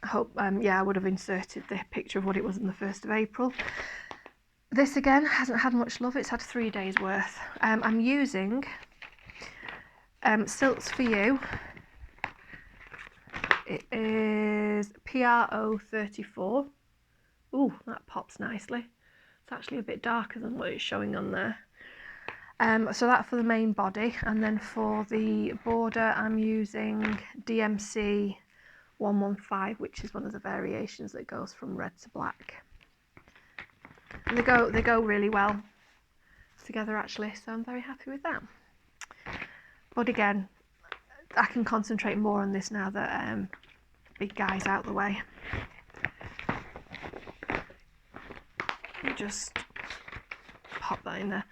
I hope, yeah, I would have inserted the picture of what it was on the 1st of April. This again hasn't had much love. It's had 3 days worth. I'm using Silts for You. It is PRO 34. Ooh, that pops nicely. It's actually a bit darker than what it's showing on there. So that for the main body, and then for the border I'm using DMC 115, which is one of the variations that goes from red to black. And they go really well together actually, so I'm very happy with that. But again, I can concentrate more on this now that big guy's out the way. Just pop that in there.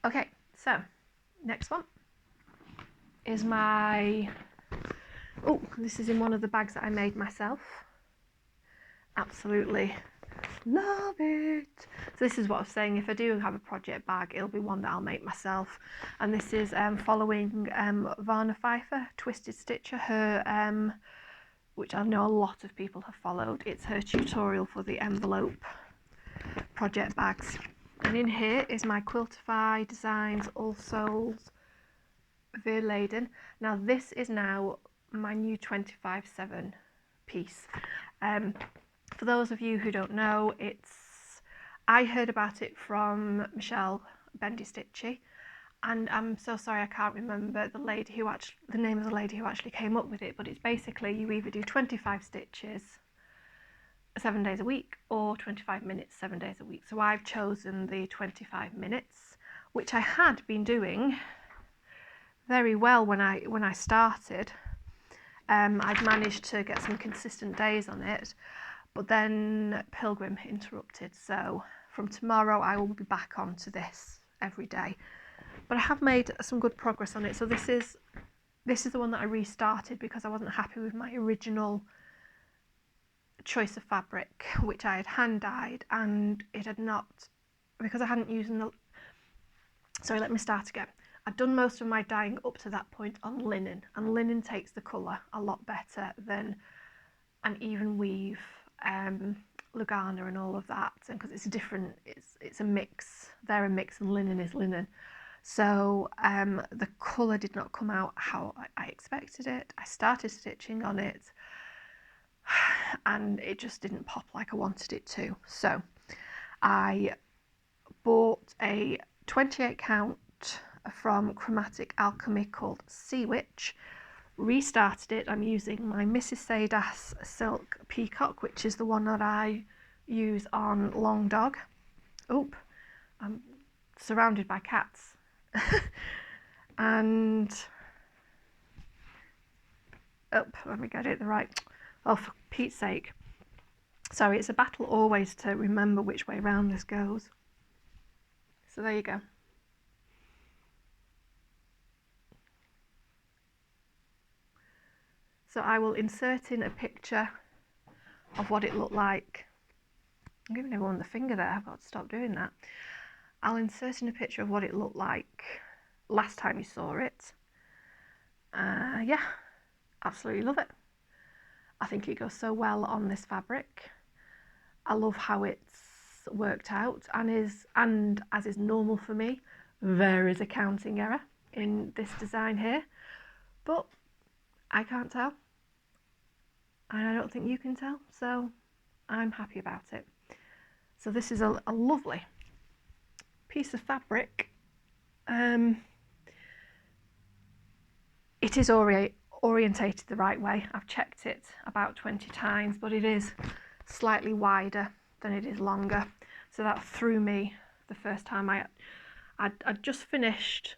Okay, so next one is my, oh, this is in one of the bags that I made myself. Absolutely love it. So this is what I was saying, if I do have a project bag, it'll be one that I'll make myself. And this is following Vonna Pfeiffer, Twisted Stitcher, her which I know a lot of people have followed. It's her tutorial for the envelope project bags. And in here is my Quiltify Designs All Souls Vierlanden. Now this is now my new 25/7 piece. For those of you who don't know, I heard about it from Michelle Bendy Stitchy, and I'm so sorry I can't remember the name of the lady who actually came up with it, but it's basically you either do 25 stitches 7 days a week or 25 minutes 7 days a week. So I've chosen the 25 minutes, which I had been doing very well when I started. I'd managed to get some consistent days on it, but then Pilgrim interrupted, so from tomorrow I will be back onto this every day. But I have made some good progress on it. So this is the one that I restarted because I wasn't happy with my original choice of fabric, which I had hand dyed, and it had not, because I hadn't used sorry, let me start again. I'd done most of my dyeing up to that point on linen, and linen takes the colour a lot better than an even weave, Lugana and all of that, and because it's a different, it's a mix. They're a mix and linen is linen. So the colour did not come out how I expected it. I started stitching on it and it just didn't pop like I wanted it to. So I bought a 28 count from Chromatic Alchemy called Sea Witch, restarted it. I'm using my Mrs. Saydas Silk Peacock, which is the one that I use on Longdog. Oop, I'm surrounded by cats. And let me get it the right. Oh, for Pete's sake. Sorry, it's a battle always to remember which way round this goes. So there you go. So I will insert in a picture of what it looked like. I'm giving everyone the finger there, I've got to stop doing that. I'll insert in a picture of what it looked like last time you saw it. Yeah, absolutely love it. I think it goes so well on this fabric. I love how it's worked out, and as is normal for me, there is a counting error in this design here, but I can't tell, and I don't think you can tell, so I'm happy about it. So this is a lovely piece of fabric. It is orientated the right way. I've checked it about 20 times, but it is slightly wider than it is longer, so that threw me the first time. I'd just finished,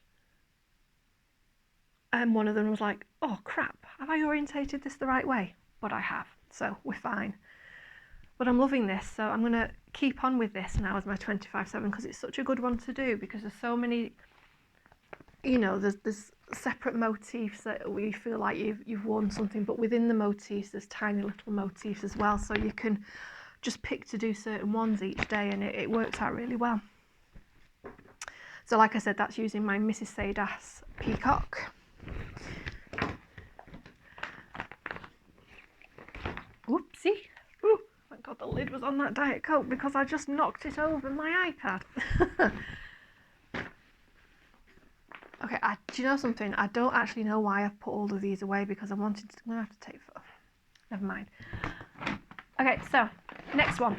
and one of them was like, oh crap, have I orientated this the right way? But I have, so we're fine. But I'm loving this, so I'm going to keep on with this now as my 25/7 because it's such a good one to do, because there's so many, you know, there's separate motifs that we feel like you've worn something, but within the motifs there's tiny little motifs as well, so you can just pick to do certain ones each day, and it works out really well. So like I said, that's using my Mrs. Saydas Peacock. Whoopsie. Ooh, thank God the lid was on that Diet Coke because I just knocked it over my iPad. Okay, do you know something? I don't actually know why I've put all of these away, because I'm going to have to take photo. Never mind. Okay, so next one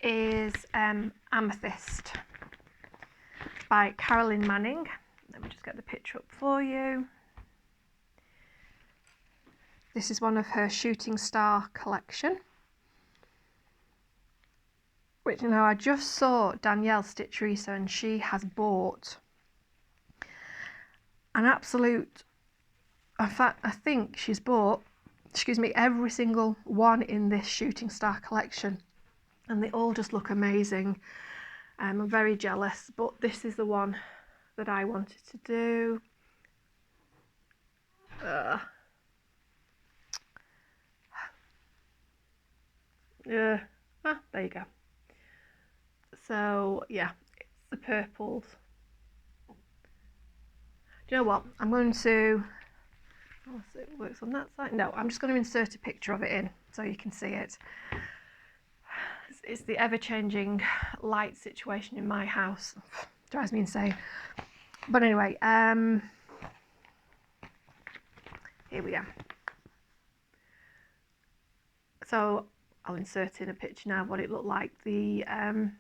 is Amethyst by Caroly Manning. Let me just get the picture up for you. This is one of her Shooting Star collection, which, you know, I just saw Danielle Stitcherisa, and she has bought an absolute, in fact, I think she's bought, every single one in this Shooting Star collection, and they all just look amazing. I'm very jealous, but this is the one that I wanted to do. There you go. So yeah, it's the purples. Do you know what? I'm going to, unless it works on that side. No, I'm just going to insert a picture of it in so you can see it. it's the ever-changing light situation in my house. Drives me insane. But anyway, here we are. So I'll insert in a picture now of what it looked like in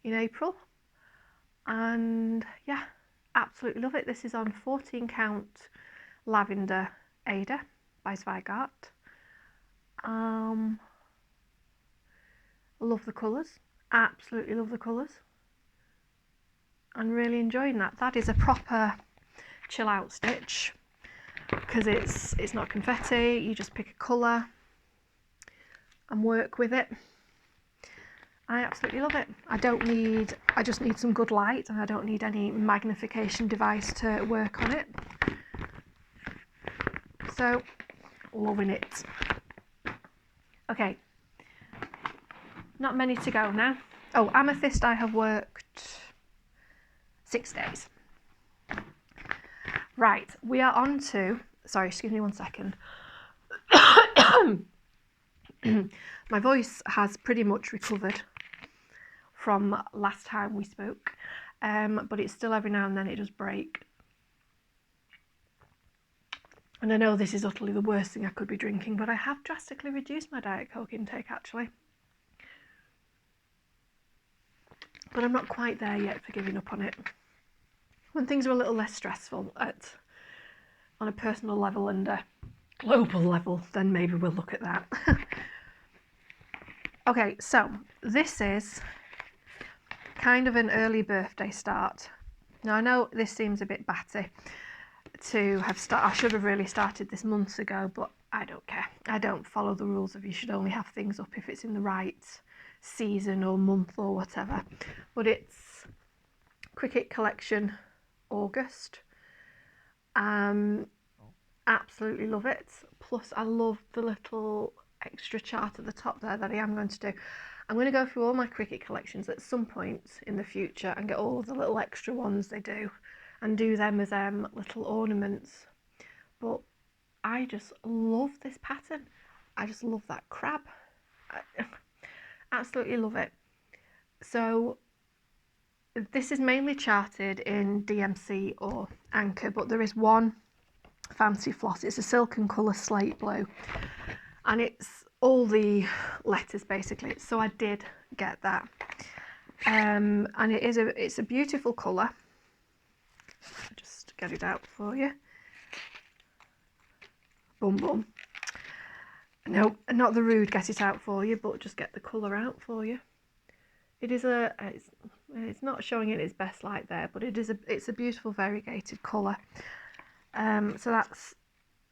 April. And yeah, absolutely love it. This is on 14 count Lavender Ada by Zweigart. Love the colours, absolutely love the colours. I'm really enjoying that. That is a proper chill out stitch because it's not confetti. You just pick a colour and work with it. I absolutely love it. I just need some good light, and I don't need any magnification device to work on it. So, loving it. Okay, not many to go now. Oh, Amethyst I have worked 6 days. Right, we are on to, sorry, excuse me one second. My voice has pretty much recovered from last time we spoke, but it's still every now and then it does break. And I know this is utterly the worst thing I could be drinking, but I have drastically reduced my Diet Coke intake actually. But I'm not quite there yet for giving up on it. When things are a little less stressful on a personal level and a global level, then maybe we'll look at that. Okay, so this is kind of an early birthday start. Now I know this seems a bit batty to have I should have really started this months ago, but I don't care. I don't follow the rules of you should only have things up if it's in the right season or month or whatever. But it's Cricket Collection August. Absolutely love it. Plus I love the little extra chart at the top there that I am going to do. I'm going to go through all my Cricket collections at some point in the future and get all of the little extra ones they do and do them as little ornaments. But I just love this pattern. I just love that crab. I absolutely love it. So this is mainly charted in DMC or Anchor, but there is one fancy floss. It's a silken colour slate blue, and it's all the letters basically. So I did get that, and it's a beautiful colour. I'll just get it out for you. Boom boom. No, not the rude get it out for you, but just get the colour out for you. It is it's not showing it its best light there, but it's a beautiful variegated colour. So that's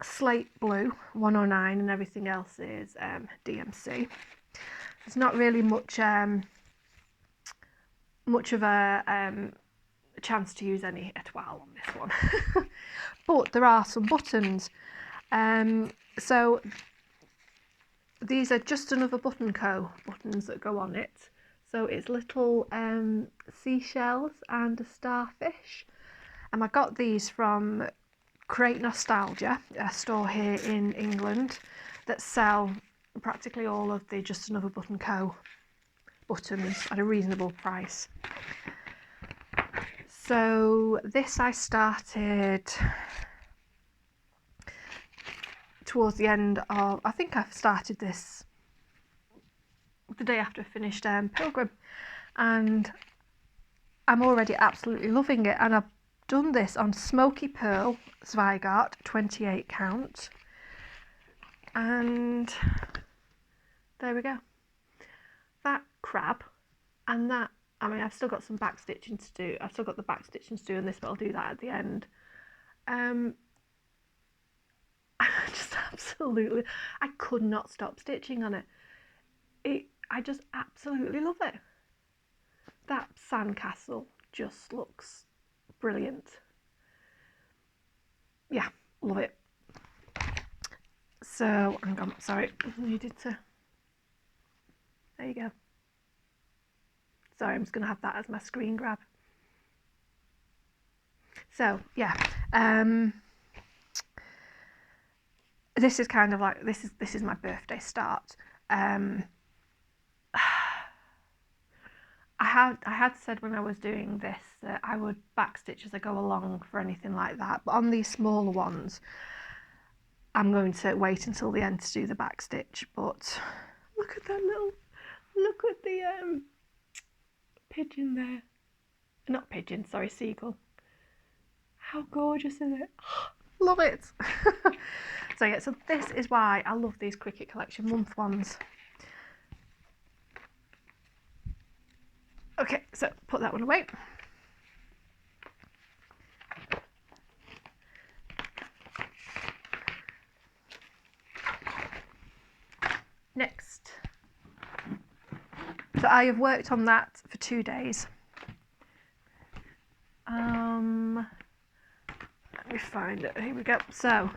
slate blue 109 and everything else is DMC. There's not really much of a chance to use any etoile on this one. But there are some buttons. So these are Just Another Button Co. buttons that go on it. So it's little seashells and a starfish. And I got these from Create Nostalgia, a store here in England that sell practically all of the Just Another Button Co. buttons at a reasonable price. So this I started towards the end of, I think I've started this the day after I finished Pilgrim, and I'm already absolutely loving it. And I've done this on Smoky Pearl Zweigart 28 count, and there we go. That crab and that, I mean, I've still got some back stitching to do. I've still got the back stitching to do in this, but I'll do that at the end. Just absolutely, I could not stop stitching on it. I just absolutely love it. That sandcastle just looks brilliant. Yeah, love it. So, hang on, sorry, needed to, there you go. Sorry, I'm just going to have that as my screen grab. So, yeah, this is kind of like, this is my birthday start. I had said when I was doing this that I would backstitch as I go along for anything like that, but on these smaller ones I'm going to wait until the end to do the backstitch. But look at that look at the pigeon there. Not pigeon, sorry, seagull. How gorgeous is it? Love it. So yeah, so this is why I love these Cricut Collection month ones. Okay, so put that one away. Next. So I have worked on that for 2 days. Let me find it. Here we go. So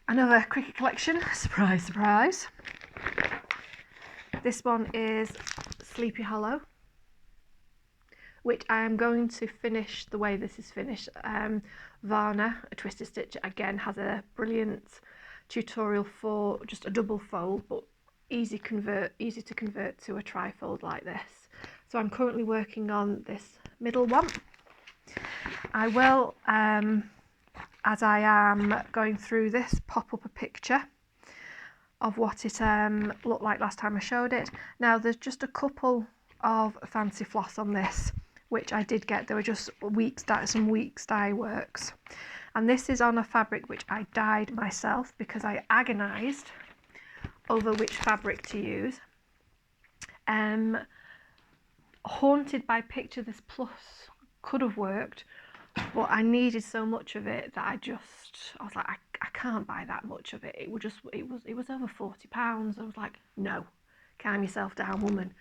another Cricut Collection. Surprise, surprise. This one is Sleepy Hollow, which I am going to finish the way this is finished. Vonna, a twisted stitcher, again has a brilliant tutorial for just a double fold, but easy to convert to a trifold like this. So I'm currently working on this middle one. I will, as I am going through this, pop up a picture of what it looked like last time I showed it. Now there's just a couple of fancy floss on this, which I did get. They were just some weeks dye works, and this is on a fabric which I dyed myself because I agonised over which fabric to use. Haunted by Picture This Plus could have worked, but I needed so much of it that I was like, I can't buy that much of it. It was over £40. I was like, no, calm yourself down, woman.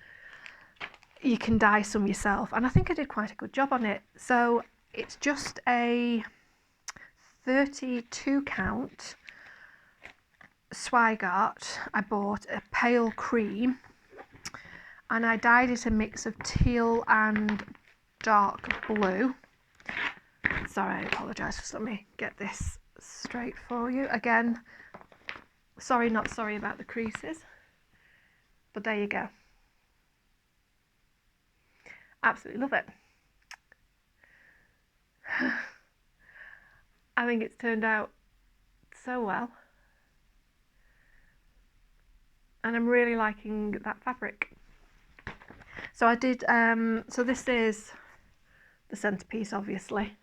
You can dye some yourself, and I think I did quite a good job on it. So it's just a 32 count Swigart. I bought a pale cream, and I dyed it a mix of teal and dark blue. Sorry, I apologise, just let me get this straight for you. Again, sorry, not sorry about the creases, but there you go. Absolutely love it. I think it's turned out so well, and I'm really liking that fabric. So I did, so this is the centerpiece, obviously.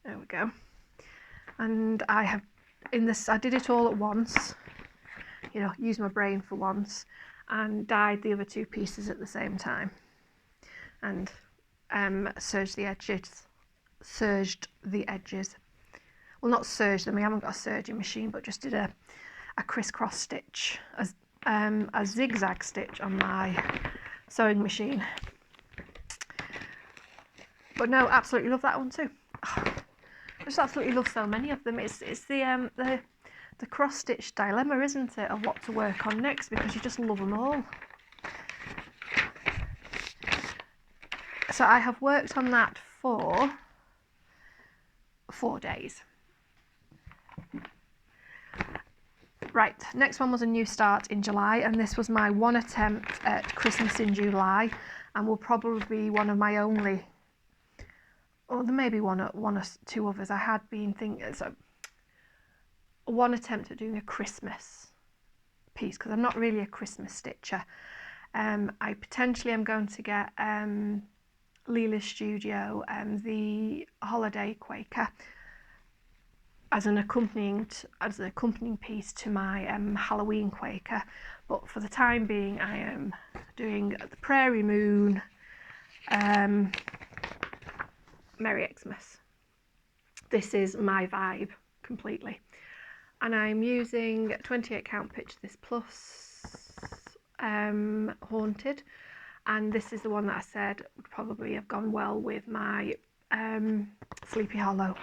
There we go. And I have, I did it all at once, you know, used my brain for once, and dyed the other two pieces at the same time. And serged the edges. Well, not serged them, I haven't got a serging machine, but just did a crisscross stitch, a zigzag stitch on my sewing machine. But no, absolutely love that one too. I just absolutely love so many of them. It's the cross stitch dilemma, isn't it, of what to work on next, because you just love them all. So I have worked on that for 4 days. Right, next one was a new start in July, and this was my one attempt at Christmas in July, and will probably be one of my only, or there may be one or two others. I had been thinking, so one attempt at doing a Christmas piece, because I'm not really a Christmas stitcher. I potentially am going to get Leela's Studio and the Holiday Quaker as an accompanying piece to my Halloween Quaker, but for the time being I am doing the Prairie Moon Merry Xmas. This is my vibe completely, and I'm using 28 count Picture This Plus Haunted, and this is the one that I said would probably have gone well with my Sleepy Hollow.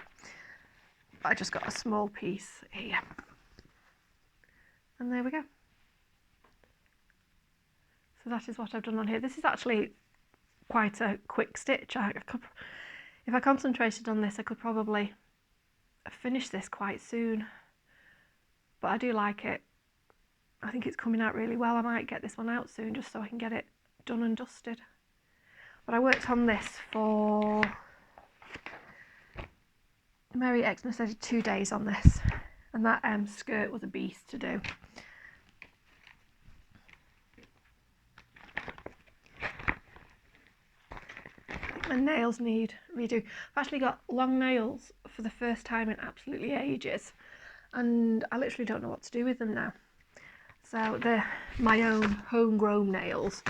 I just got a small piece here, and there we go. So that is what I've done on here. This is actually quite a quick stitch. If I concentrated on this, I could probably finish this quite soon, but I do like it. I think it's coming out really well. I might get this one out soon just so I can get it done and dusted. But I worked on this for Merry Xmas. I did 2 days on this, and that skirt was a beast to do. My nails need redo. I've actually got long nails for the first time in absolutely ages, and I literally don't know what to do with them now. So they're my own homegrown nails.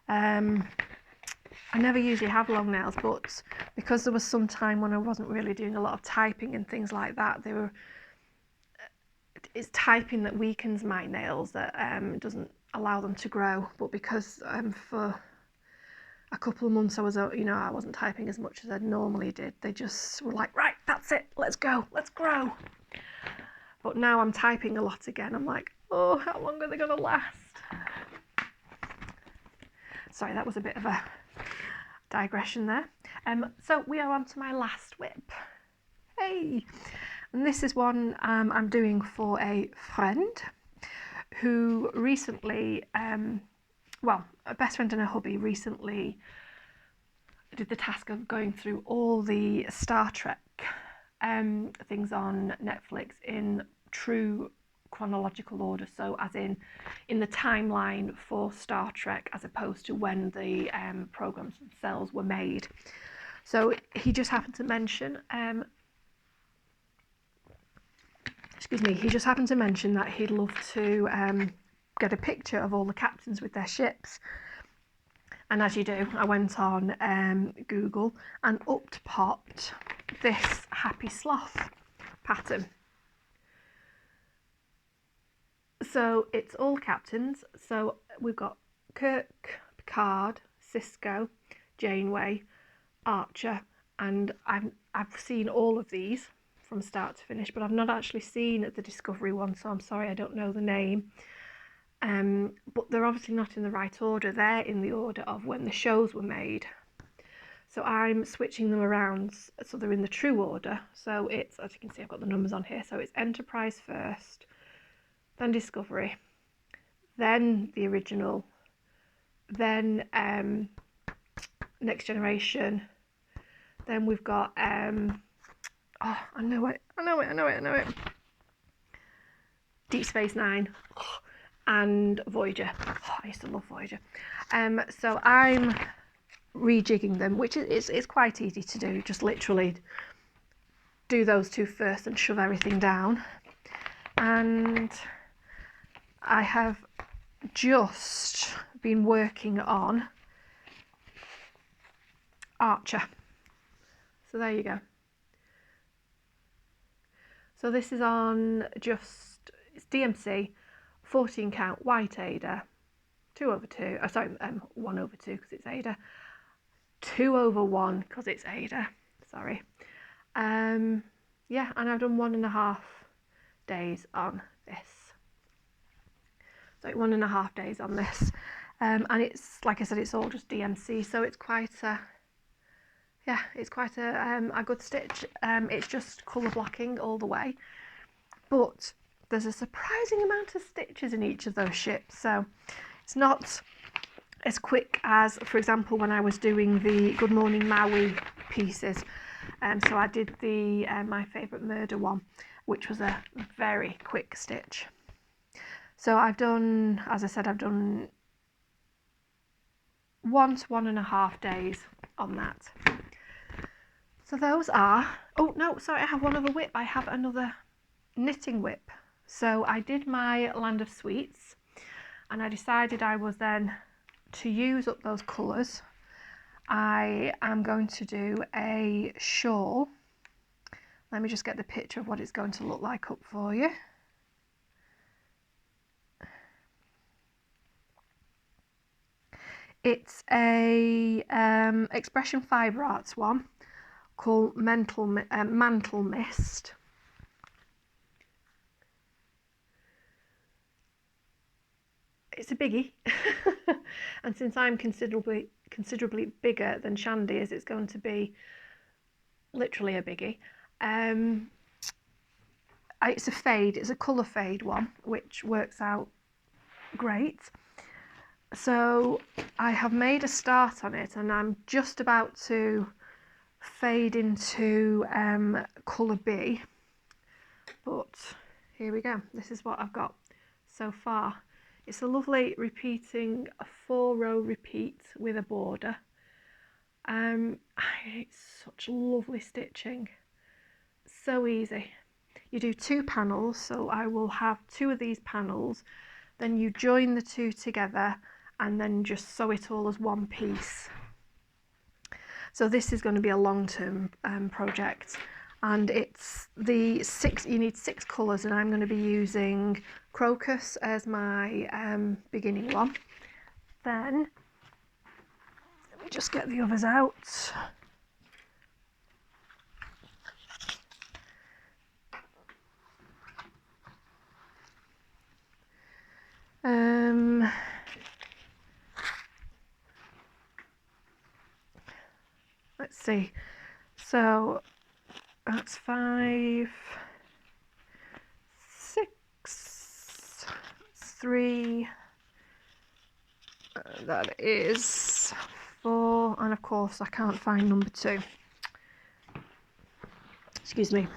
I never usually have long nails, but because there was some time when I wasn't really doing a lot of typing and things like that, it's typing that weakens my nails, that doesn't allow them to grow. But because for a couple of months I wasn't typing as much as I normally did, they just were like, right, that's it, let's go, let's grow. But now I'm typing a lot again. I'm like, oh, how long are they going to last? Sorry, that was a bit of a digression there. So we are on to my last WIP. Hey! And this is one I'm doing for a friend who recently, a best friend and a hubby recently did the task of going through all the Star Trek things on Netflix in true chronological order, so as in the timeline for Star Trek, as opposed to when the programs themselves were made. So he just happened to mention that he'd love to get a picture of all the captains with their ships. And as you do, I went on Google and up popped this Happy Sloth pattern. So it's all captains. So we've got Kirk, Picard, Cisco, Janeway, Archer, and I've seen all of these from start to finish, but I've not actually seen the Discovery one, so I'm sorry I don't know the name. But they're obviously not in the right order. They're in the order of when the shows were made. So I'm switching them around so they're in the true order. So it's, as you can see, I've got the numbers on here. So it's Enterprise first, then Discovery, then the original, then Next Generation, then we've got I know it. Deep Space Nine, and Voyager. I used to love Voyager. So I'm rejigging them, which is quite easy to do. Just literally do those two first and shove everything down. And I have just been working on Archer. So there you go. So this is on it's DMC, 14 count, white Ada, 2/2, 1/2 because it's Ada, 2/1 because it's Ada, sorry. Yeah, and I've done 1.5 days on this. So 1.5 days on this. And it's, like I said, it's all just DMC, so it's quite a good stitch. It's just colour blocking all the way, but there's a surprising amount of stitches in each of those ships, so it's not as quick as, for example, when I was doing the Good Morning Maui pieces. So I did the My Favourite Murder one, which was a very quick stitch. So I've done, as I said, I've done 1 to 1.5 days on that. So those are, oh no, sorry, I have one other WIP. I have another knitting WIP. So I did my Land of Sweets, and I decided I was then to use up those colours. I am going to do a shawl. Let me just get the picture of what it's going to look like up for you. It's a Expression Fibre Arts one called Mantle Mist. It's a biggie, and since I'm considerably bigger than Shandy is, it's going to be literally a biggie. It's a fade, it's a colour fade one, which works out great. So I have made a start on it, and I'm just about to fade into colour B, but here we go. This is what I've got so far. It's a lovely repeating, a 4-row repeat with a border. It's such lovely stitching, so easy. You do 2 panels, so I will have 2 of these panels, then you join the 2 together and then just sew it all as one piece. So this is going to be a long-term project, and it's the 6, you need 6 colours, and I'm going to be using Crocus as my beginning one. Then let me just get the others out. Let's see, so that's 5, 6, 3, that is 4, and of course I can't find number 2. Excuse me.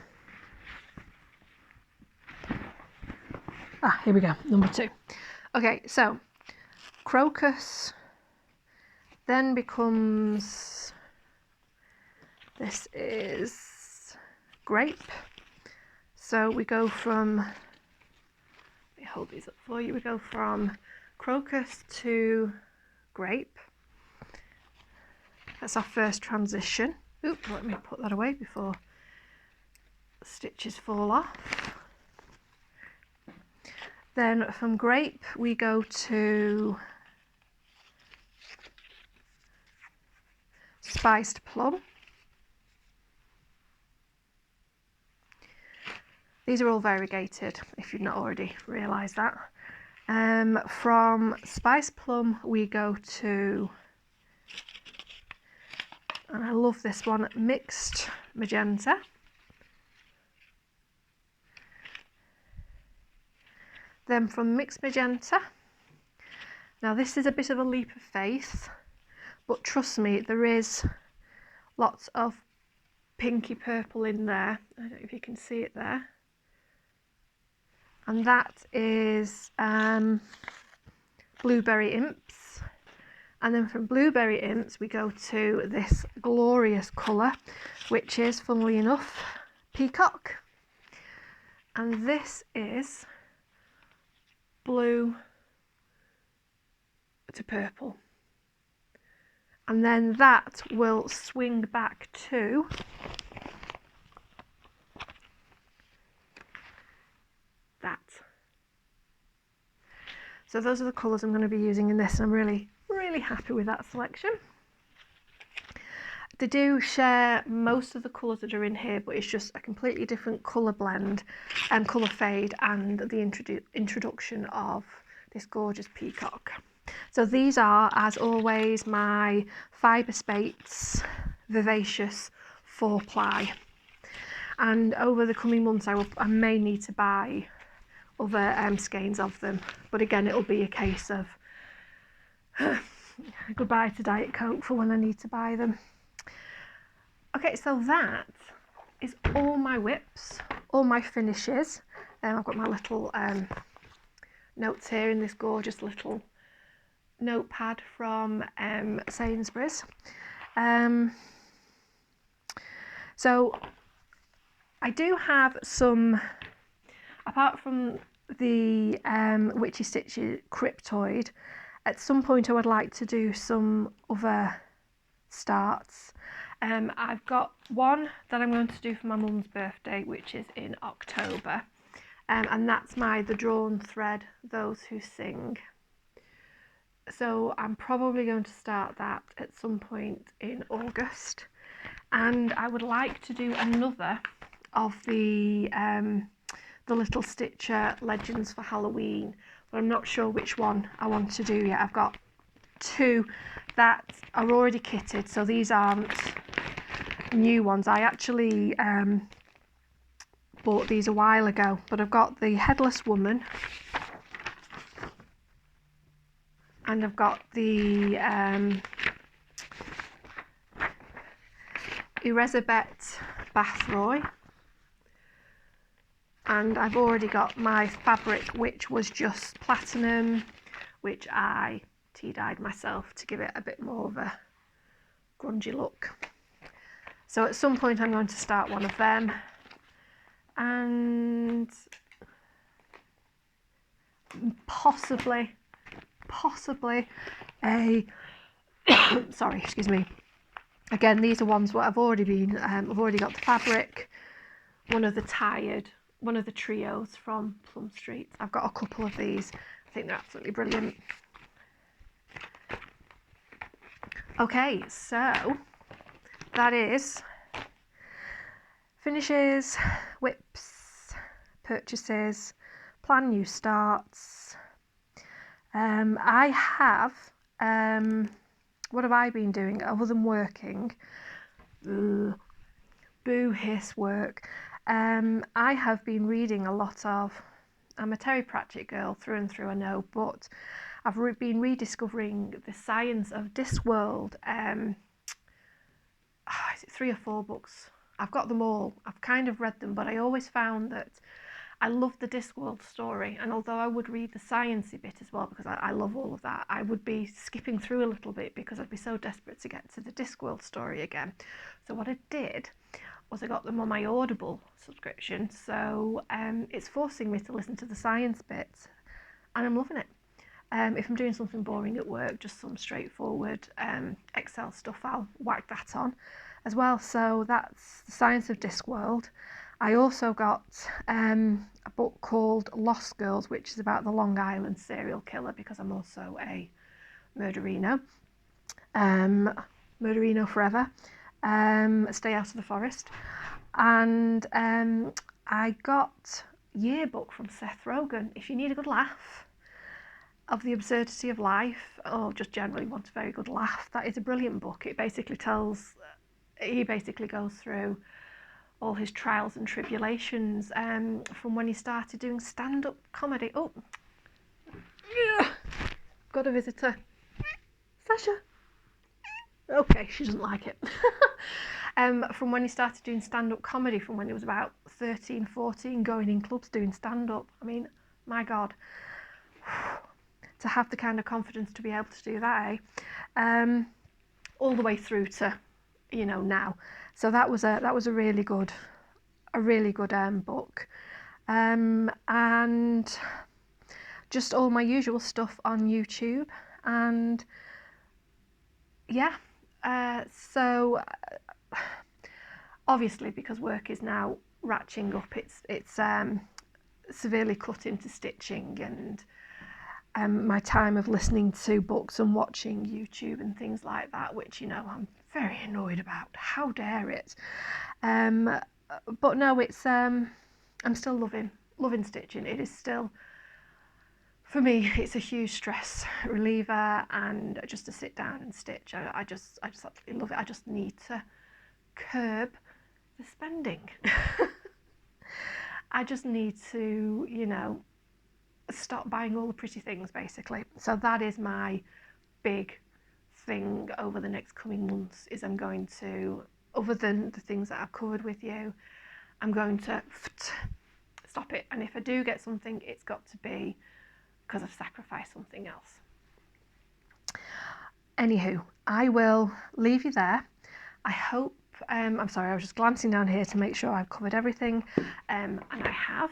Here we go, number 2. Okay, so Crocus then becomes, this is Grape. So we go from, let me hold these up for you, we go from Crocus to Grape. That's our first transition. Oops, let me put that away before the stitches fall off. Then from Grape we go to Spiced Plum. These are all variegated, if you've not already realised that. From Spiced Plum we go to, and I love this one, Mixed Magenta. Then from Mixed Magenta, now this is a bit of a leap of faith, but trust me, there is lots of pinky purple in there. I don't know if you can see it there. And that is Blueberry Imps. And then from Blueberry Imps we go to this glorious colour, which is, funnily enough, Peacock. And this is blue to purple. And then that will swing back to that. So those are the colours I'm going to be using in this, and I'm really happy with that selection. They do share most of the colours that are in here, but it's just a completely different colour blend and colour fade, and the introduction of this gorgeous peacock. So these are, as always, my Fibre Spates Vivacious 4-ply, and over the coming months I may need to buy other skeins of them, but again it'll be a case of goodbye to Diet Coke for when I need to buy them. Okay, so that is all my whips, all my finishes. I've got my little notes here in this gorgeous little notepad from Sainsbury's. So I do have some, apart from the Witchy Stitcher Cryptid, at some point I would like to do some other starts. I've got one that I'm going to do for my mum's birthday, which is in October, and that's The Drawn Thread, Those Who Sing. So I'm probably going to start that at some point in August, and I would like to do another of the Little Stitcher Legends for Halloween, but I'm not sure which one I want to do yet. I've got 2 that are already kitted, so these aren't new ones. I actually bought these a while ago, but I've got the Headless Woman, and I've got the Elizabeth Bathroy, and I've already got my fabric, which was just platinum, which I tea dyed myself to give it a bit more of a grungy look. So at some point I'm going to start one of them, and possibly a sorry, excuse me. Again, these are ones where I've already got the fabric, one of the trios from Plum Street. I've got a couple of these. I think they're absolutely brilliant. Okay, so that is finishes, whips, purchases, plan new starts. I have, what have I been doing other than working? Boo hiss work. I have been reading a lot of, I'm a Terry Pratchett girl through and through, I know, but I've been rediscovering the science of Discworld. Is it 3 or 4 books? I've got them all. I've kind of read them, but I always found that I love the Discworld story, and although I would read the sciencey bit as well, because I love all of that, I would be skipping through a little bit because I'd be so desperate to get to the Discworld story again. So what I did was I got them on my Audible subscription, so it's forcing me to listen to the science bits, and I'm loving it. If I'm doing something boring at work, just some straightforward Excel stuff, I'll whack that on as well. So that's the science of Discworld. I also got a book called Lost Girls, which is about the Long Island serial killer, because I'm also a murderino. Murderino forever. Stay out of the forest. And I got Yearbook from Seth Rogen. If you need a good laugh of the absurdity of life, or just generally want a very good laugh, that is a brilliant book. It basically he basically goes through all his trials and tribulations from when he started doing stand-up comedy. Oh, yeah. Got a visitor. Sasha. Okay, she doesn't like it. From when he started doing stand-up comedy, from when he was about 13, 14, going in clubs doing stand-up. I mean, my God. To have the kind of confidence to be able to do that, all the way through to, now. So that was a really good book, and just all my usual stuff on YouTube, and yeah. So obviously, because work is now ratcheting up, it's severely cut into stitching and my time of listening to books and watching YouTube and things like that, which I'm very annoyed about. How dare it? But no, it's I'm still loving stitching. It is still, for me, it's a huge stress reliever, and just to sit down and stitch, I just absolutely love it. I just need to curb the spending. I just need to, stop buying all the pretty things, basically. So that is my big thing over the next coming months, is I'm going to, other than the things that I've covered with you, I'm going to stop it. And if I do get something, it's got to be because I've sacrificed something else. Anywho, I will leave you there. I hope, I'm sorry, I was just glancing down here to make sure I've covered everything, and I have.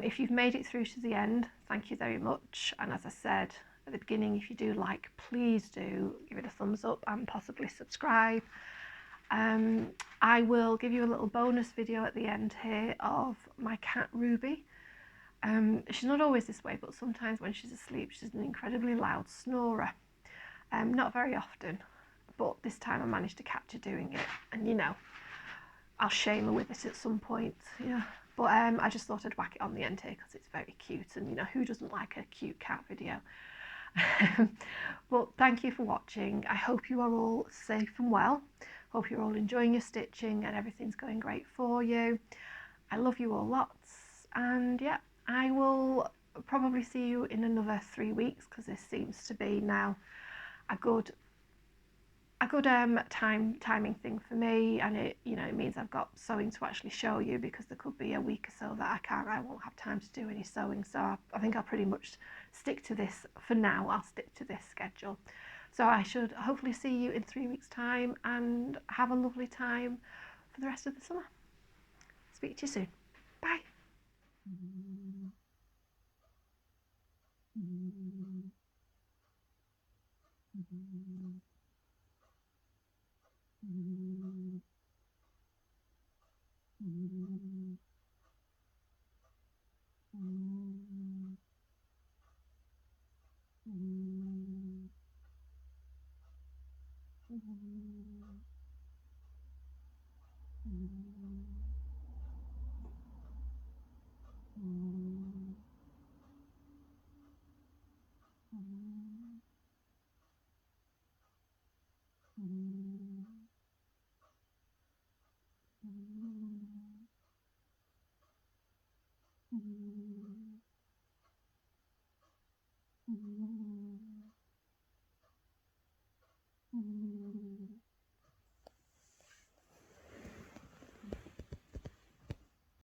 If you've made it through to the end, thank you very much. And as I said at the beginning, if you do like, please do give it a thumbs up and possibly subscribe. I will give you a little bonus video at the end here of my cat Ruby. She's not always this way, but sometimes when she's asleep, she's an incredibly loud snorer. Not very often, but this time I managed to catch her doing it, and I'll shame her with it at some point. Yeah. But I just thought I'd whack it on the end here because it's very cute, and who doesn't like a cute cat video? But thank you for watching. I hope you are all safe and well. Hope you're all enjoying your stitching and everything's going great for you. I love you all lots, and yeah, I will probably see you in another 3 weeks, because this seems to be now a good timing thing for me, and it means I've got sewing to actually show you, because there could be a week or so that I won't have time to do any sewing. So I think I'll pretty much stick to this for now. I'll stick to this schedule. So I should hopefully see you in 3 weeks' time, and have a lovely time for the rest of the summer. Speak to you soon. Bye.